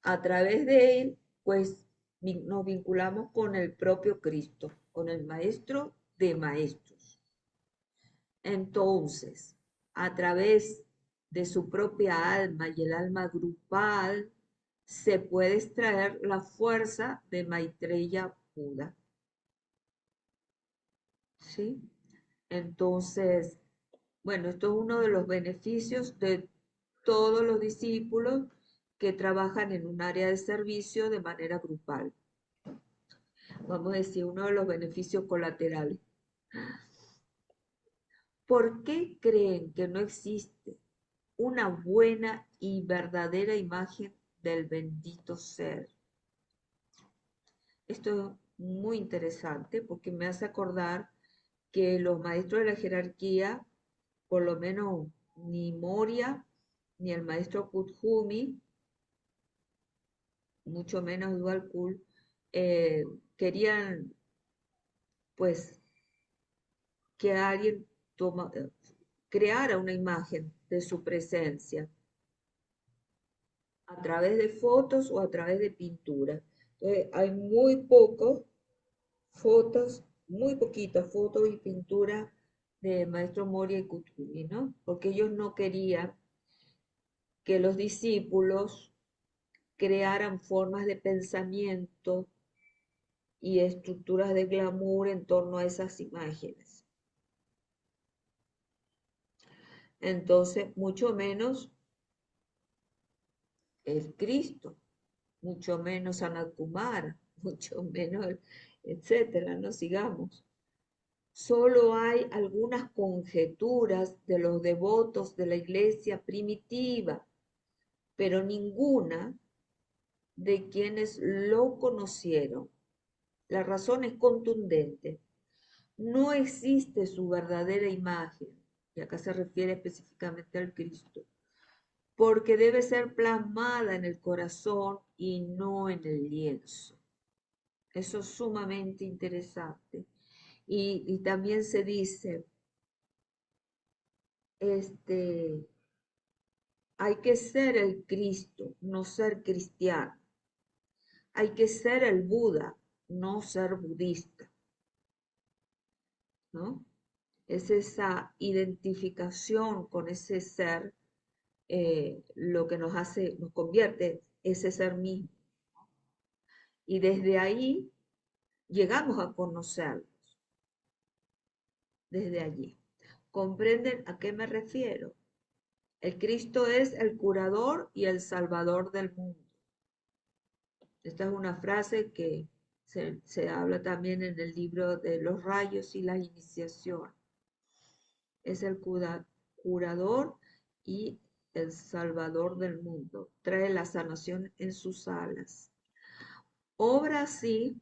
Speaker 1: A través de él, pues nos vinculamos con el propio Cristo, con el maestro de maestros. Entonces, a través de su propia alma y el alma grupal, se puede extraer la fuerza de Maitreya Buda. ¿Sí? Entonces, bueno, esto es uno de los beneficios de todos los discípulos que trabajan en un área de servicio de manera grupal. Vamos a decir, uno de los beneficios colaterales. ¿Por qué creen que no existe una buena y verdadera imagen del bendito ser? Esto es muy interesante porque me hace acordar que los maestros de la jerarquía, por lo menos ni Moria, ni el maestro Kuthumi, mucho menos Dualkul, eh, querían pues que alguien creara una imagen de su presencia a través de fotos o a través de pintura. Entonces, hay muy pocos fotos, muy poquitas fotos y pinturas de maestro Moria y Kuthumi, ¿no? Porque ellos no querían que los discípulos crearan formas de pensamiento y estructuras de glamour en torno a esas imágenes. Entonces, mucho menos el Cristo, mucho menos Sanat Kumara, mucho menos, etcétera, no sigamos. Solo hay algunas conjeturas de los devotos de la iglesia primitiva, pero ninguna de quienes lo conocieron. La razón es contundente. No existe su verdadera imagen, y acá se refiere específicamente al Cristo, porque debe ser plasmada en el corazón y no en el lienzo. Eso es sumamente interesante. Y también se dice, hay que ser el Cristo, no ser cristiano. Hay que ser el Buda, no ser budista, ¿no? Es esa identificación con ese ser lo que nos hace, nos convierte ese ser mismo. Y desde ahí llegamos a conocerlos, desde allí. ¿Comprenden a qué me refiero? El Cristo es el curador y el salvador del mundo. Esta es una frase que se habla también en el libro de los rayos y la iniciación. Es el curador y el salvador del mundo. Trae la sanación en sus alas. Obra así,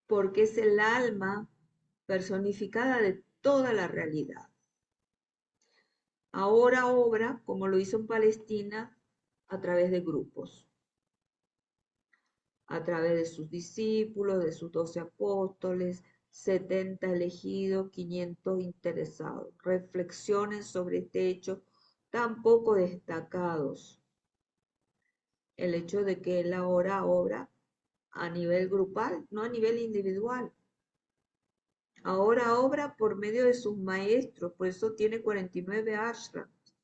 Speaker 1: porque es el alma personificada de toda la realidad. Ahora obra, como lo hizo en Palestina, a través de grupos, a través de sus discípulos, de sus 12 apóstoles, 70 elegidos, 500 interesados. Reflexionen sobre este hecho tan poco destacados. El hecho de que él ahora obra a nivel grupal, no a nivel individual. Ahora obra por medio de sus maestros, por eso tiene 49 ashrams,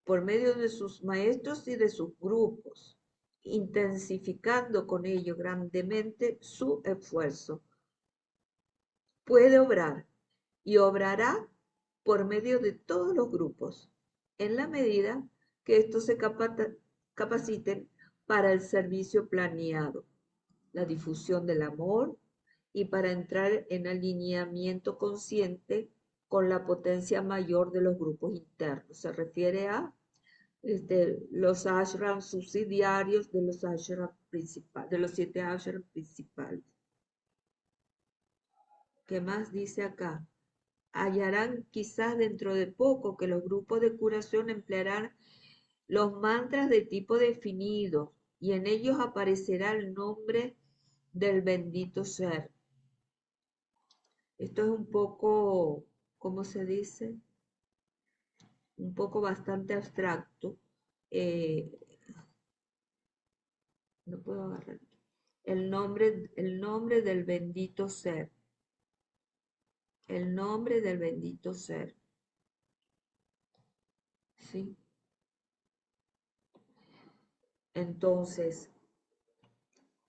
Speaker 1: por medio de sus maestros y de sus grupos, intensificando con ello grandemente su esfuerzo. Puede obrar y obrará por medio de todos los grupos, en la medida que estos se capaciten para el servicio planeado, la difusión del amor y para entrar en alineamiento consciente con la potencia mayor de los grupos internos. Se refiere a los ashrams subsidiarios de los ashrams principales, de los 7 ashrams principales. ¿Qué más dice acá? Hallarán quizás dentro de poco que los grupos de curación emplearán los mantras de tipo definido y en ellos aparecerá el nombre del bendito ser. Esto es un poco, ¿cómo se dice? Un poco bastante abstracto. No puedo agarrar. El nombre del bendito ser. El nombre del bendito ser. ¿Sí? Entonces,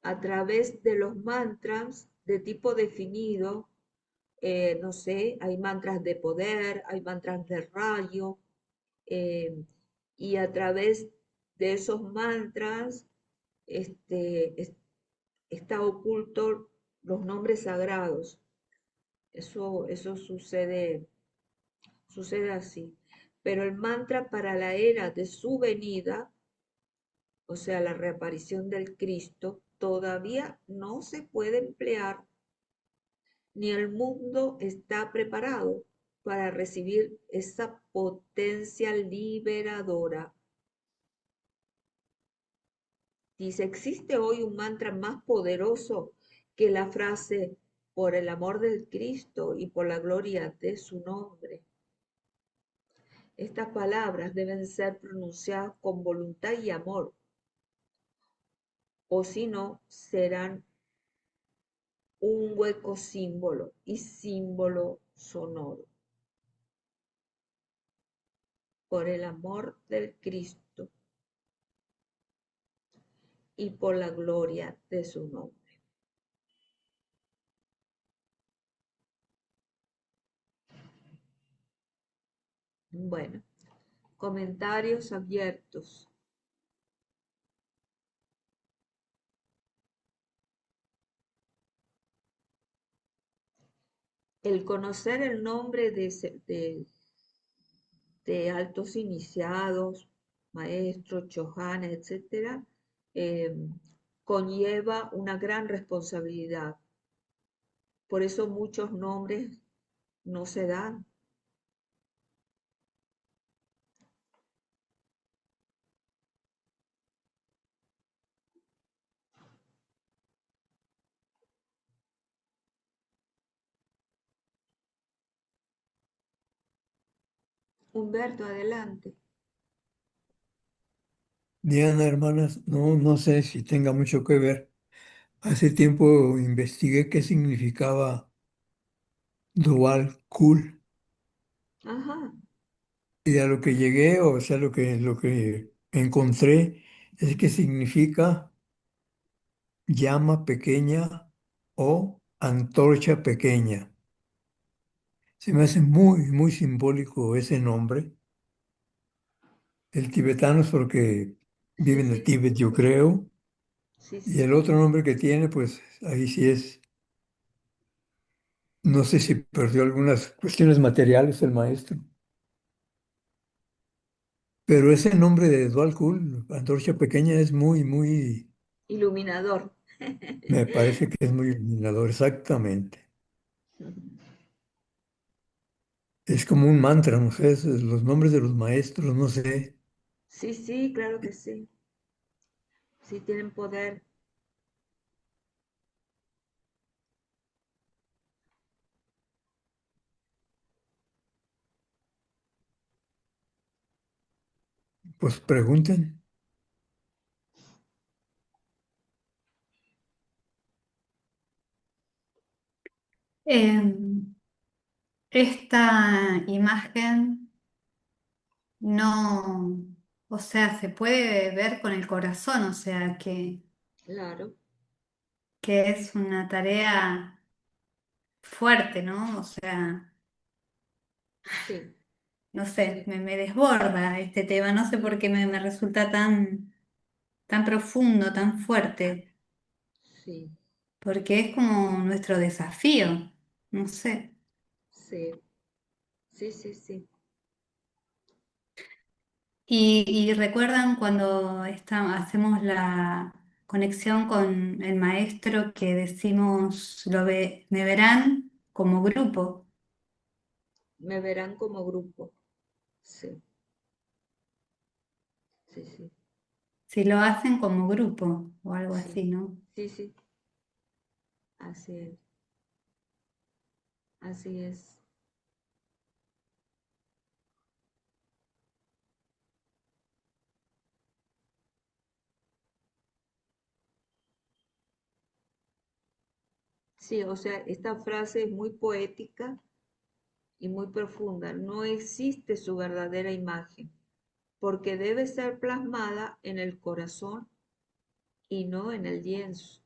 Speaker 1: a través de los mantras de tipo definido, no sé, hay mantras de poder, hay mantras de rayo, y a través de esos mantras está oculto los nombres sagrados. Eso sucede así. Pero el mantra para la era de su venida, o sea, la reaparición del Cristo, todavía no se puede emplear, ni el mundo está preparado para recibir esa potencia liberadora. Dice, ¿existe hoy un mantra más poderoso que la frase por el amor del Cristo y por la gloria de su nombre? Estas palabras deben ser pronunciadas con voluntad y amor, o si no, serán un hueco símbolo y símbolo sonoro. Por el amor del Cristo y por la gloria de su nombre. Bueno, comentarios abiertos. El conocer el nombre de de altos iniciados, maestros, chohanes, etcétera, eh, conlleva una gran responsabilidad. Por eso muchos nombres no se dan. Humberto, adelante.
Speaker 3: Diana, hermanas, no sé si tenga mucho que ver. Hace tiempo investigué qué significaba dual cool
Speaker 1: Ajá,
Speaker 3: y a lo que llegué, o sea, lo que encontré es que significa llama pequeña o antorcha pequeña. Se me hace muy simbólico ese nombre. El tibetano es porque
Speaker 1: sí,
Speaker 3: vive en el
Speaker 1: sí,
Speaker 3: Tíbet, yo creo,
Speaker 1: sí,
Speaker 3: y
Speaker 1: sí,
Speaker 3: el otro nombre que tiene, pues ahí sí es, no sé si perdió algunas cuestiones materiales el maestro, pero ese nombre de Dual Cool, antorcha pequeña, es muy,
Speaker 1: iluminador.
Speaker 3: me parece que es muy iluminador, exactamente. Es como un mantra, no sé, los nombres de los maestros, no sé,
Speaker 1: Sí, sí, claro que sí. Sí, tienen poder.
Speaker 3: pues pregunten.
Speaker 2: Em, esta imagen no, o sea, se puede ver con el corazón, o sea,
Speaker 1: Claro,
Speaker 2: que es una tarea fuerte, ¿no? O sea,
Speaker 1: sí,
Speaker 2: no sé,
Speaker 1: sí,
Speaker 2: me desborda este tema, no sé por qué me resulta tan profundo, tan fuerte,
Speaker 1: sí,
Speaker 2: porque es como nuestro desafío, no sé.
Speaker 1: sí, sí, sí, sí.
Speaker 2: Y recuerdan cuando hacemos la conexión con el maestro que decimos, me verán como grupo,
Speaker 1: Me verán como grupo. Sí, sí, sí,
Speaker 2: si lo hacen como grupo o algo
Speaker 1: sí,
Speaker 2: así, ¿no?
Speaker 1: sí, sí. Así es, así es. Sí, o sea, esta frase es muy poética y muy profunda. No existe su verdadera imagen, porque debe ser plasmada en el corazón y no en el lienzo.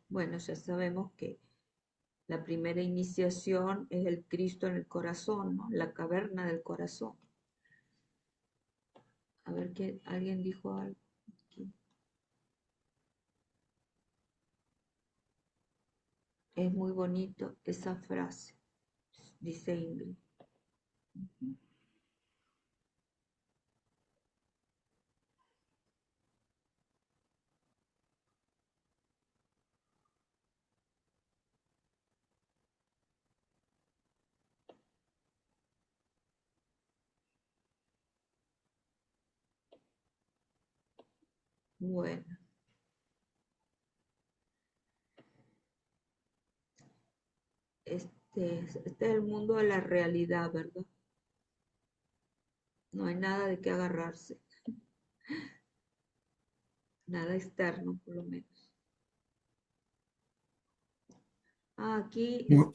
Speaker 1: Bueno, ya sabemos que la primera iniciación es el Cristo en el corazón, ¿no? La caverna del corazón. A ver que alguien dijo algo aquí. Es muy bonito esa frase, dice Ingrid. Bueno, este es el mundo de la realidad, ¿verdad? No hay nada de qué agarrarse, nada externo por lo menos. Aquí,
Speaker 3: Mu-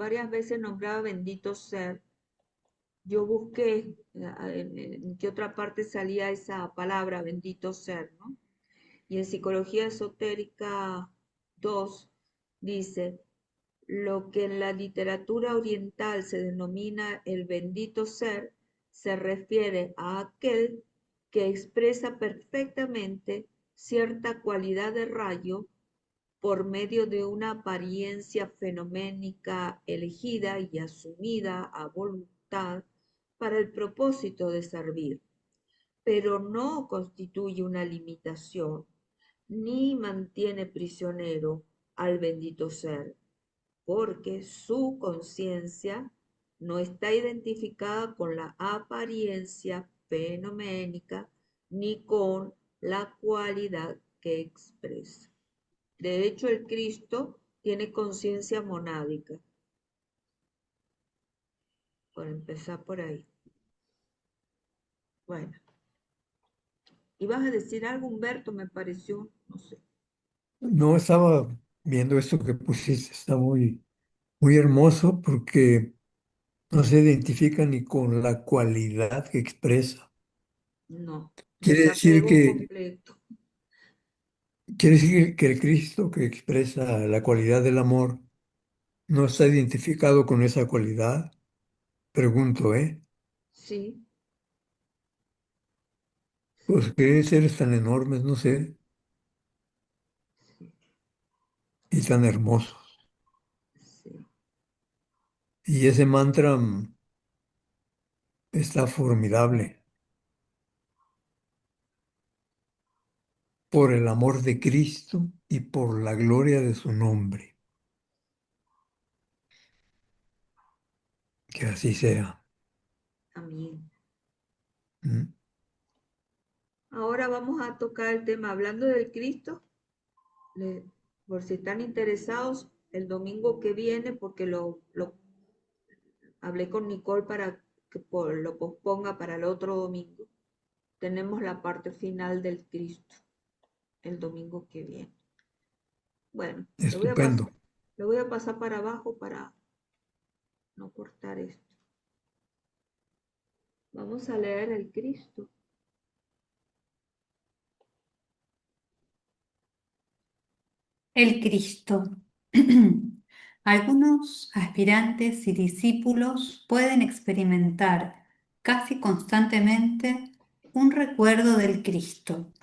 Speaker 1: varias veces nombraba bendito ser, yo busqué en qué otra parte salía esa palabra bendito ser, ¿no? Y en psicología esotérica 2 dice, lo que en la literatura oriental se denomina el bendito ser se refiere a aquel que expresa perfectamente cierta cualidad de rayo por medio de una apariencia fenoménica elegida y asumida a voluntad para el propósito de servir, pero no constituye una limitación ni mantiene prisionero al bendito ser, porque su conciencia no está identificada con la apariencia fenoménica ni con la cualidad que expresa. De hecho, el Cristo tiene conciencia monádica, por empezar por ahí. Bueno, ¿ibas a decir algo, Humberto? Me pareció, no sé.
Speaker 3: No estaba viendo esto que pusiste, está muy hermoso porque no se identifica ni con la cualidad que expresa.
Speaker 1: No,
Speaker 3: Quiere decir
Speaker 1: desapego
Speaker 3: que,
Speaker 1: completo.
Speaker 3: quiere decir que el Cristo que expresa la cualidad del amor no está identificado con esa cualidad. Pregunto, ¿eh?
Speaker 1: Sí,
Speaker 3: Pues qué seres tan enormes, no sé,
Speaker 1: sí,
Speaker 3: y tan hermosos.
Speaker 1: sí.
Speaker 3: Y ese mantra está formidable por el amor de Cristo y por la gloria de su nombre. Que así sea.
Speaker 1: Amén.
Speaker 3: ¿Mm?
Speaker 1: Ahora vamos a tocar el tema, hablando del Cristo, le- por si están interesados, el domingo que viene, porque lo hablé con Nicole para que lo posponga para el otro domingo. Tenemos la parte final del Cristo el domingo que viene. Bueno,
Speaker 3: Estupendo.
Speaker 1: le voy a pasar para abajo para no cortar esto. Vamos a leer el Cristo.
Speaker 2: El Cristo. Algunos aspirantes y discípulos pueden experimentar casi constantemente un recuerdo del Cristo.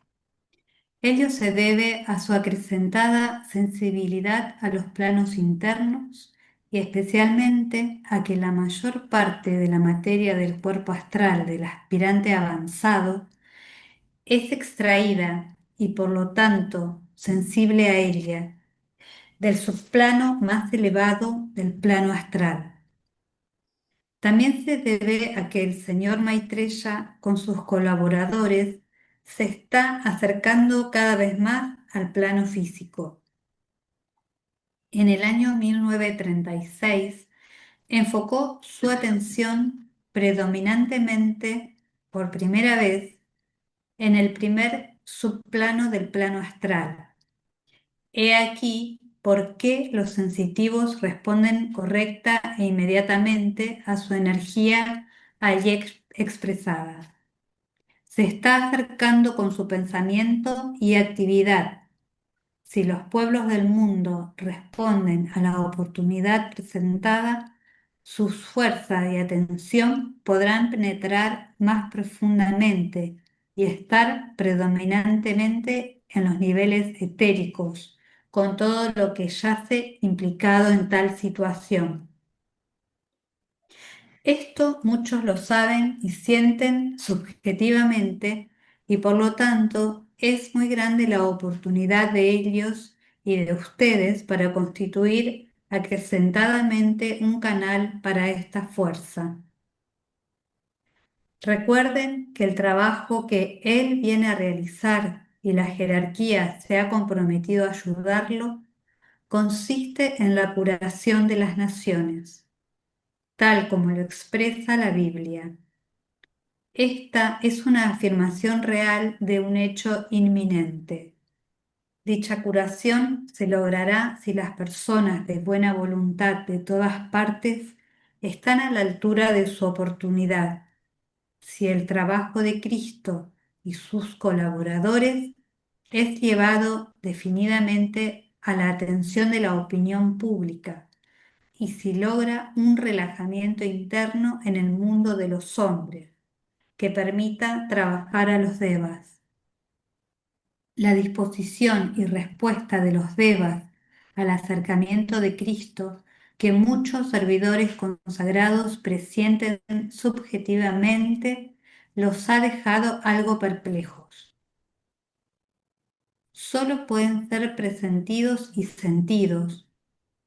Speaker 2: Ello se debe a su acrecentada sensibilidad a los planos internos y especialmente a que la mayor parte de la materia del cuerpo astral del aspirante avanzado es extraída y por lo tanto sensible a ella del subplano más elevado del plano astral. También se debe a que el señor Maitreya con sus colaboradores se está acercando cada vez más al plano físico. En el año 1936 enfocó su atención predominantemente, por primera vez, en el primer subplano del plano astral. He aquí por qué los sensitivos responden correcta e inmediatamente a su energía allí expresada. Se está acercando con su pensamiento y actividad. Si los pueblos del mundo responden a la oportunidad presentada, sus fuerzas y atención podrán penetrar más profundamente y estar predominantemente en los niveles etéricos, con todo lo que yace implicado en tal situación. Esto muchos lo saben y sienten subjetivamente y por lo tanto es muy grande la oportunidad de ellos y de ustedes para constituir acrecentadamente un canal para esta fuerza. Recuerden que el trabajo que él viene a realizar y la jerarquía se ha comprometido a ayudarlo consiste en la curación de las naciones, tal como lo expresa la Biblia. Esta es una afirmación real de un hecho inminente. Dicha curación se logrará si las personas de buena voluntad de todas partes están a la altura de su oportunidad, si el trabajo de Cristo y sus colaboradores es llevado definidamente a la atención de la opinión pública y si logra un relajamiento interno en el mundo de los hombres que permita trabajar a los devas. La disposición y respuesta de los devas al acercamiento de Cristo que muchos servidores consagrados presienten subjetivamente los ha dejado algo perplejos. Solo pueden ser presentidos y sentidos.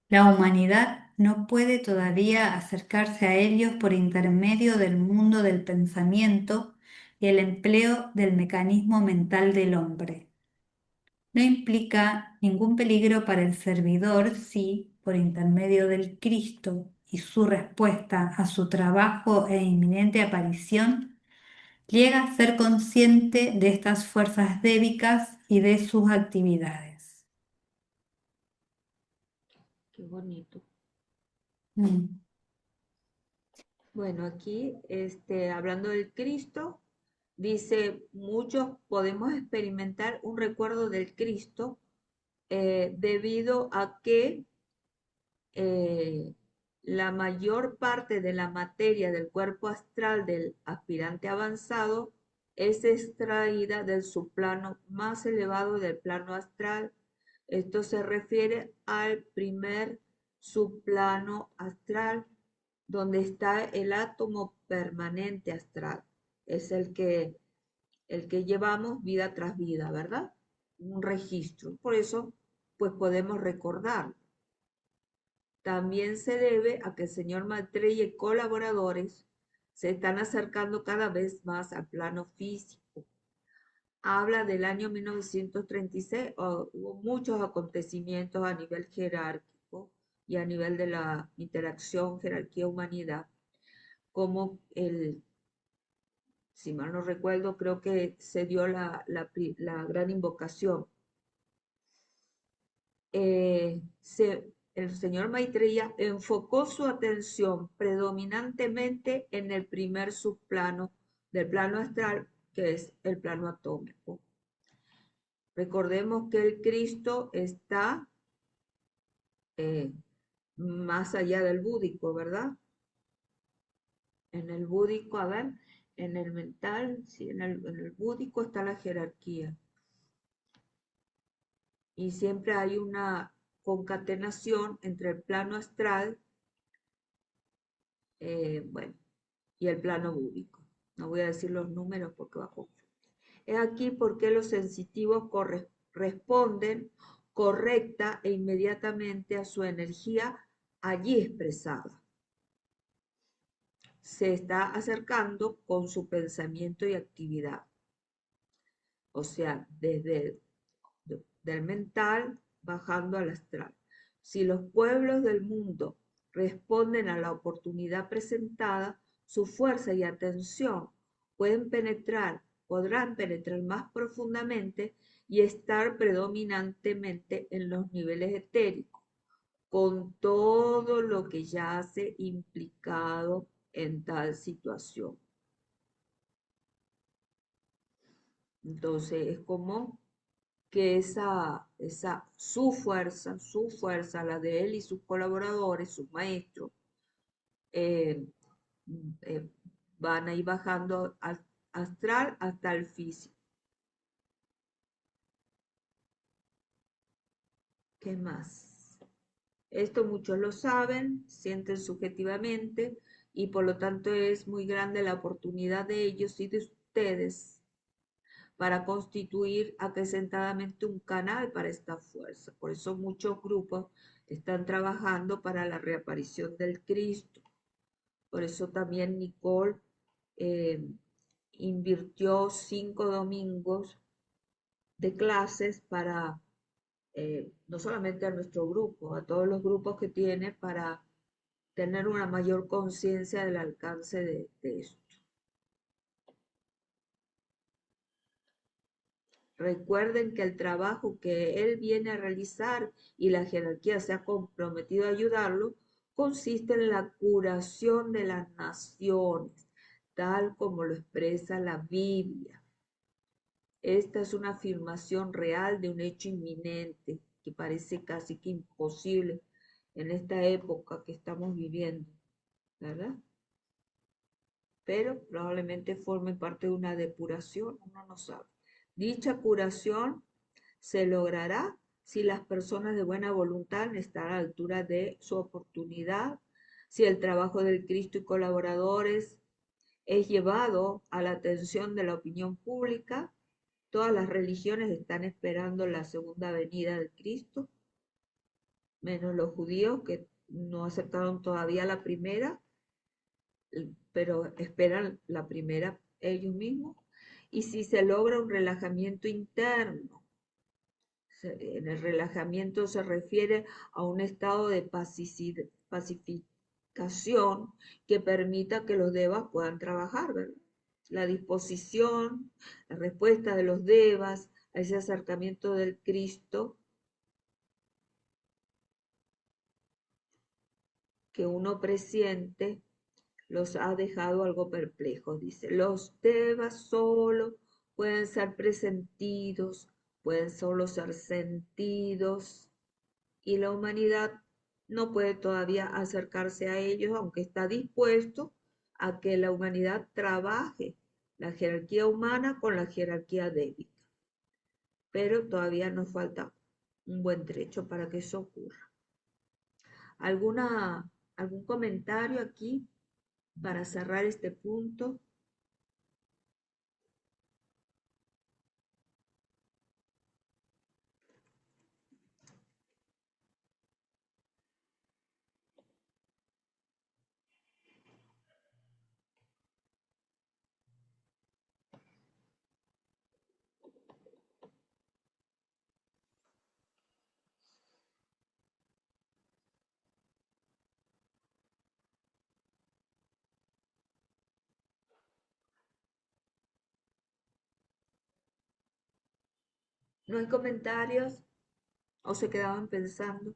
Speaker 2: La humanidad no puede todavía acercarse a ellos por intermedio del mundo del pensamiento y el empleo del mecanismo mental del hombre. No implica ningún peligro para el servidor si, por intermedio del Cristo y su respuesta a su trabajo e inminente aparición, llega a ser consciente de estas fuerzas débicas y de sus actividades.
Speaker 1: Qué bonito.
Speaker 2: Mm.
Speaker 1: Bueno, aquí, hablando del Cristo, dice, muchos podemos experimentar un recuerdo del Cristo debido a que eh, la mayor parte de la materia del cuerpo astral del aspirante avanzado es extraída del subplano más elevado del plano astral. Esto se refiere al primer subplano astral, donde está el átomo permanente astral. Es el que llevamos vida tras vida, ¿verdad? Un registro. Por eso, pues podemos recordarlo. También se debe a que el señor Maitreya y colaboradores se están acercando cada vez más al plano físico. Habla del año 1936, hubo muchos acontecimientos a nivel jerárquico y a nivel de la interacción jerarquía-humanidad, como si mal no recuerdo, creo que se dio la gran invocación. El señor Maitreya enfocó su atención predominantemente en el primer subplano del plano astral, que es el plano atómico. Recordemos que el Cristo está más allá del búdico, ¿verdad? En el búdico, a ver, en el mental, sí, en el búdico está la jerarquía. Y siempre hay una concatenación entre el plano astral, bueno, y el plano búdico. No voy a decir los números porque va a confundir. Es aquí porque los sensitivos responden correcta e inmediatamente a su energía allí expresada. Se está acercando con su pensamiento y actividad. O sea, desde del mental bajando al astral. Si los pueblos del mundo responden a la oportunidad presentada, su fuerza y atención podrán penetrar más profundamente y estar predominantemente en los niveles etéricos, con todo lo que yace implicado en tal situación. Entonces es como que su fuerza, la de él y sus colaboradores, sus maestros, eh, eh, van a ir bajando al astral hasta el físico. ¿Qué más? Esto muchos lo saben, sienten subjetivamente y por lo tanto es muy grande la oportunidad de ellos y de ustedes para constituir acrecentadamente un canal para esta fuerza. Por eso muchos grupos están trabajando para la reaparición del Cristo. Por eso también Nicole invirtió 5 domingos de clases para, no solamente a nuestro grupo, a todos los grupos que tiene para tener una mayor conciencia del alcance de esto. Recuerden que el trabajo que él viene a realizar y la jerarquía se ha comprometido a ayudarlo, consiste en la curación de las naciones, tal como lo expresa la Biblia. Esta es una afirmación real de un hecho inminente que parece casi que imposible en esta época que estamos viviendo, ¿verdad? Pero probablemente forme parte de una depuración, uno no sabe. Dicha curación se logrará si las personas de buena voluntad están a la altura de su oportunidad, si el trabajo del Cristo y colaboradores es llevado a la atención de la opinión pública. Todas las religiones están esperando la segunda venida de Cristo, menos los judíos que no aceptaron todavía la primera, pero esperan la primera ellos mismos. Y si se logra un relajamiento interno, en el relajamiento se refiere a un estado de pacificación que permita que los devas puedan trabajar, ¿verdad? La disposición, la respuesta de los devas a ese acercamiento del Cristo que uno presiente los ha dejado algo perplejos. Dice, los devas solo pueden ser presentidos, pueden solo ser sentidos, y la humanidad no puede todavía acercarse a ellos, aunque está dispuesto a que la humanidad trabaje la jerarquía humana con la jerarquía débica. Pero todavía nos falta un buen trecho para que eso ocurra. ¿Algún comentario aquí para cerrar este punto? ¿No hay comentarios? ¿O se quedaban pensando?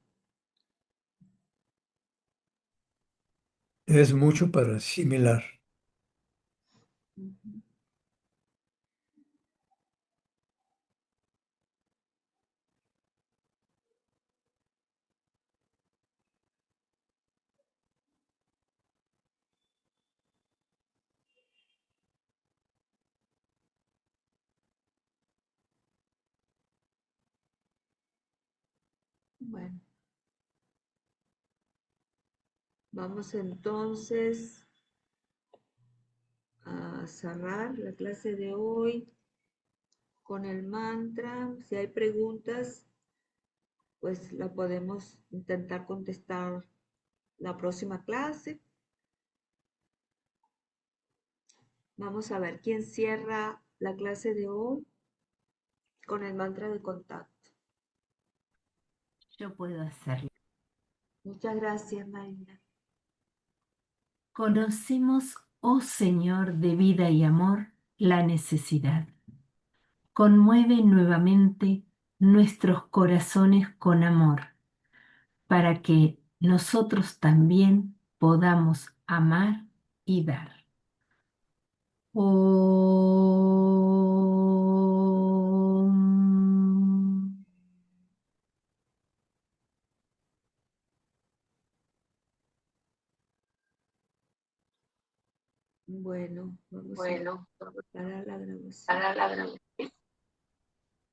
Speaker 3: Es mucho para asimilar.
Speaker 1: Ujú. Bueno, vamos entonces a cerrar la clase de hoy con el mantra. Si hay preguntas, pues la podemos intentar contestar la próxima clase. Vamos a ver quién cierra la clase de hoy con el mantra de contacto.
Speaker 6: Yo puedo hacerlo.
Speaker 1: Muchas gracias, Marina.
Speaker 6: Conocemos, oh Señor de vida y amor, la necesidad. Conmueve nuevamente nuestros corazones con amor, para que nosotros también podamos amar y dar. Om.
Speaker 1: Bueno, vamos a
Speaker 6: Bueno,
Speaker 1: parar la grabación.
Speaker 6: para la grabación.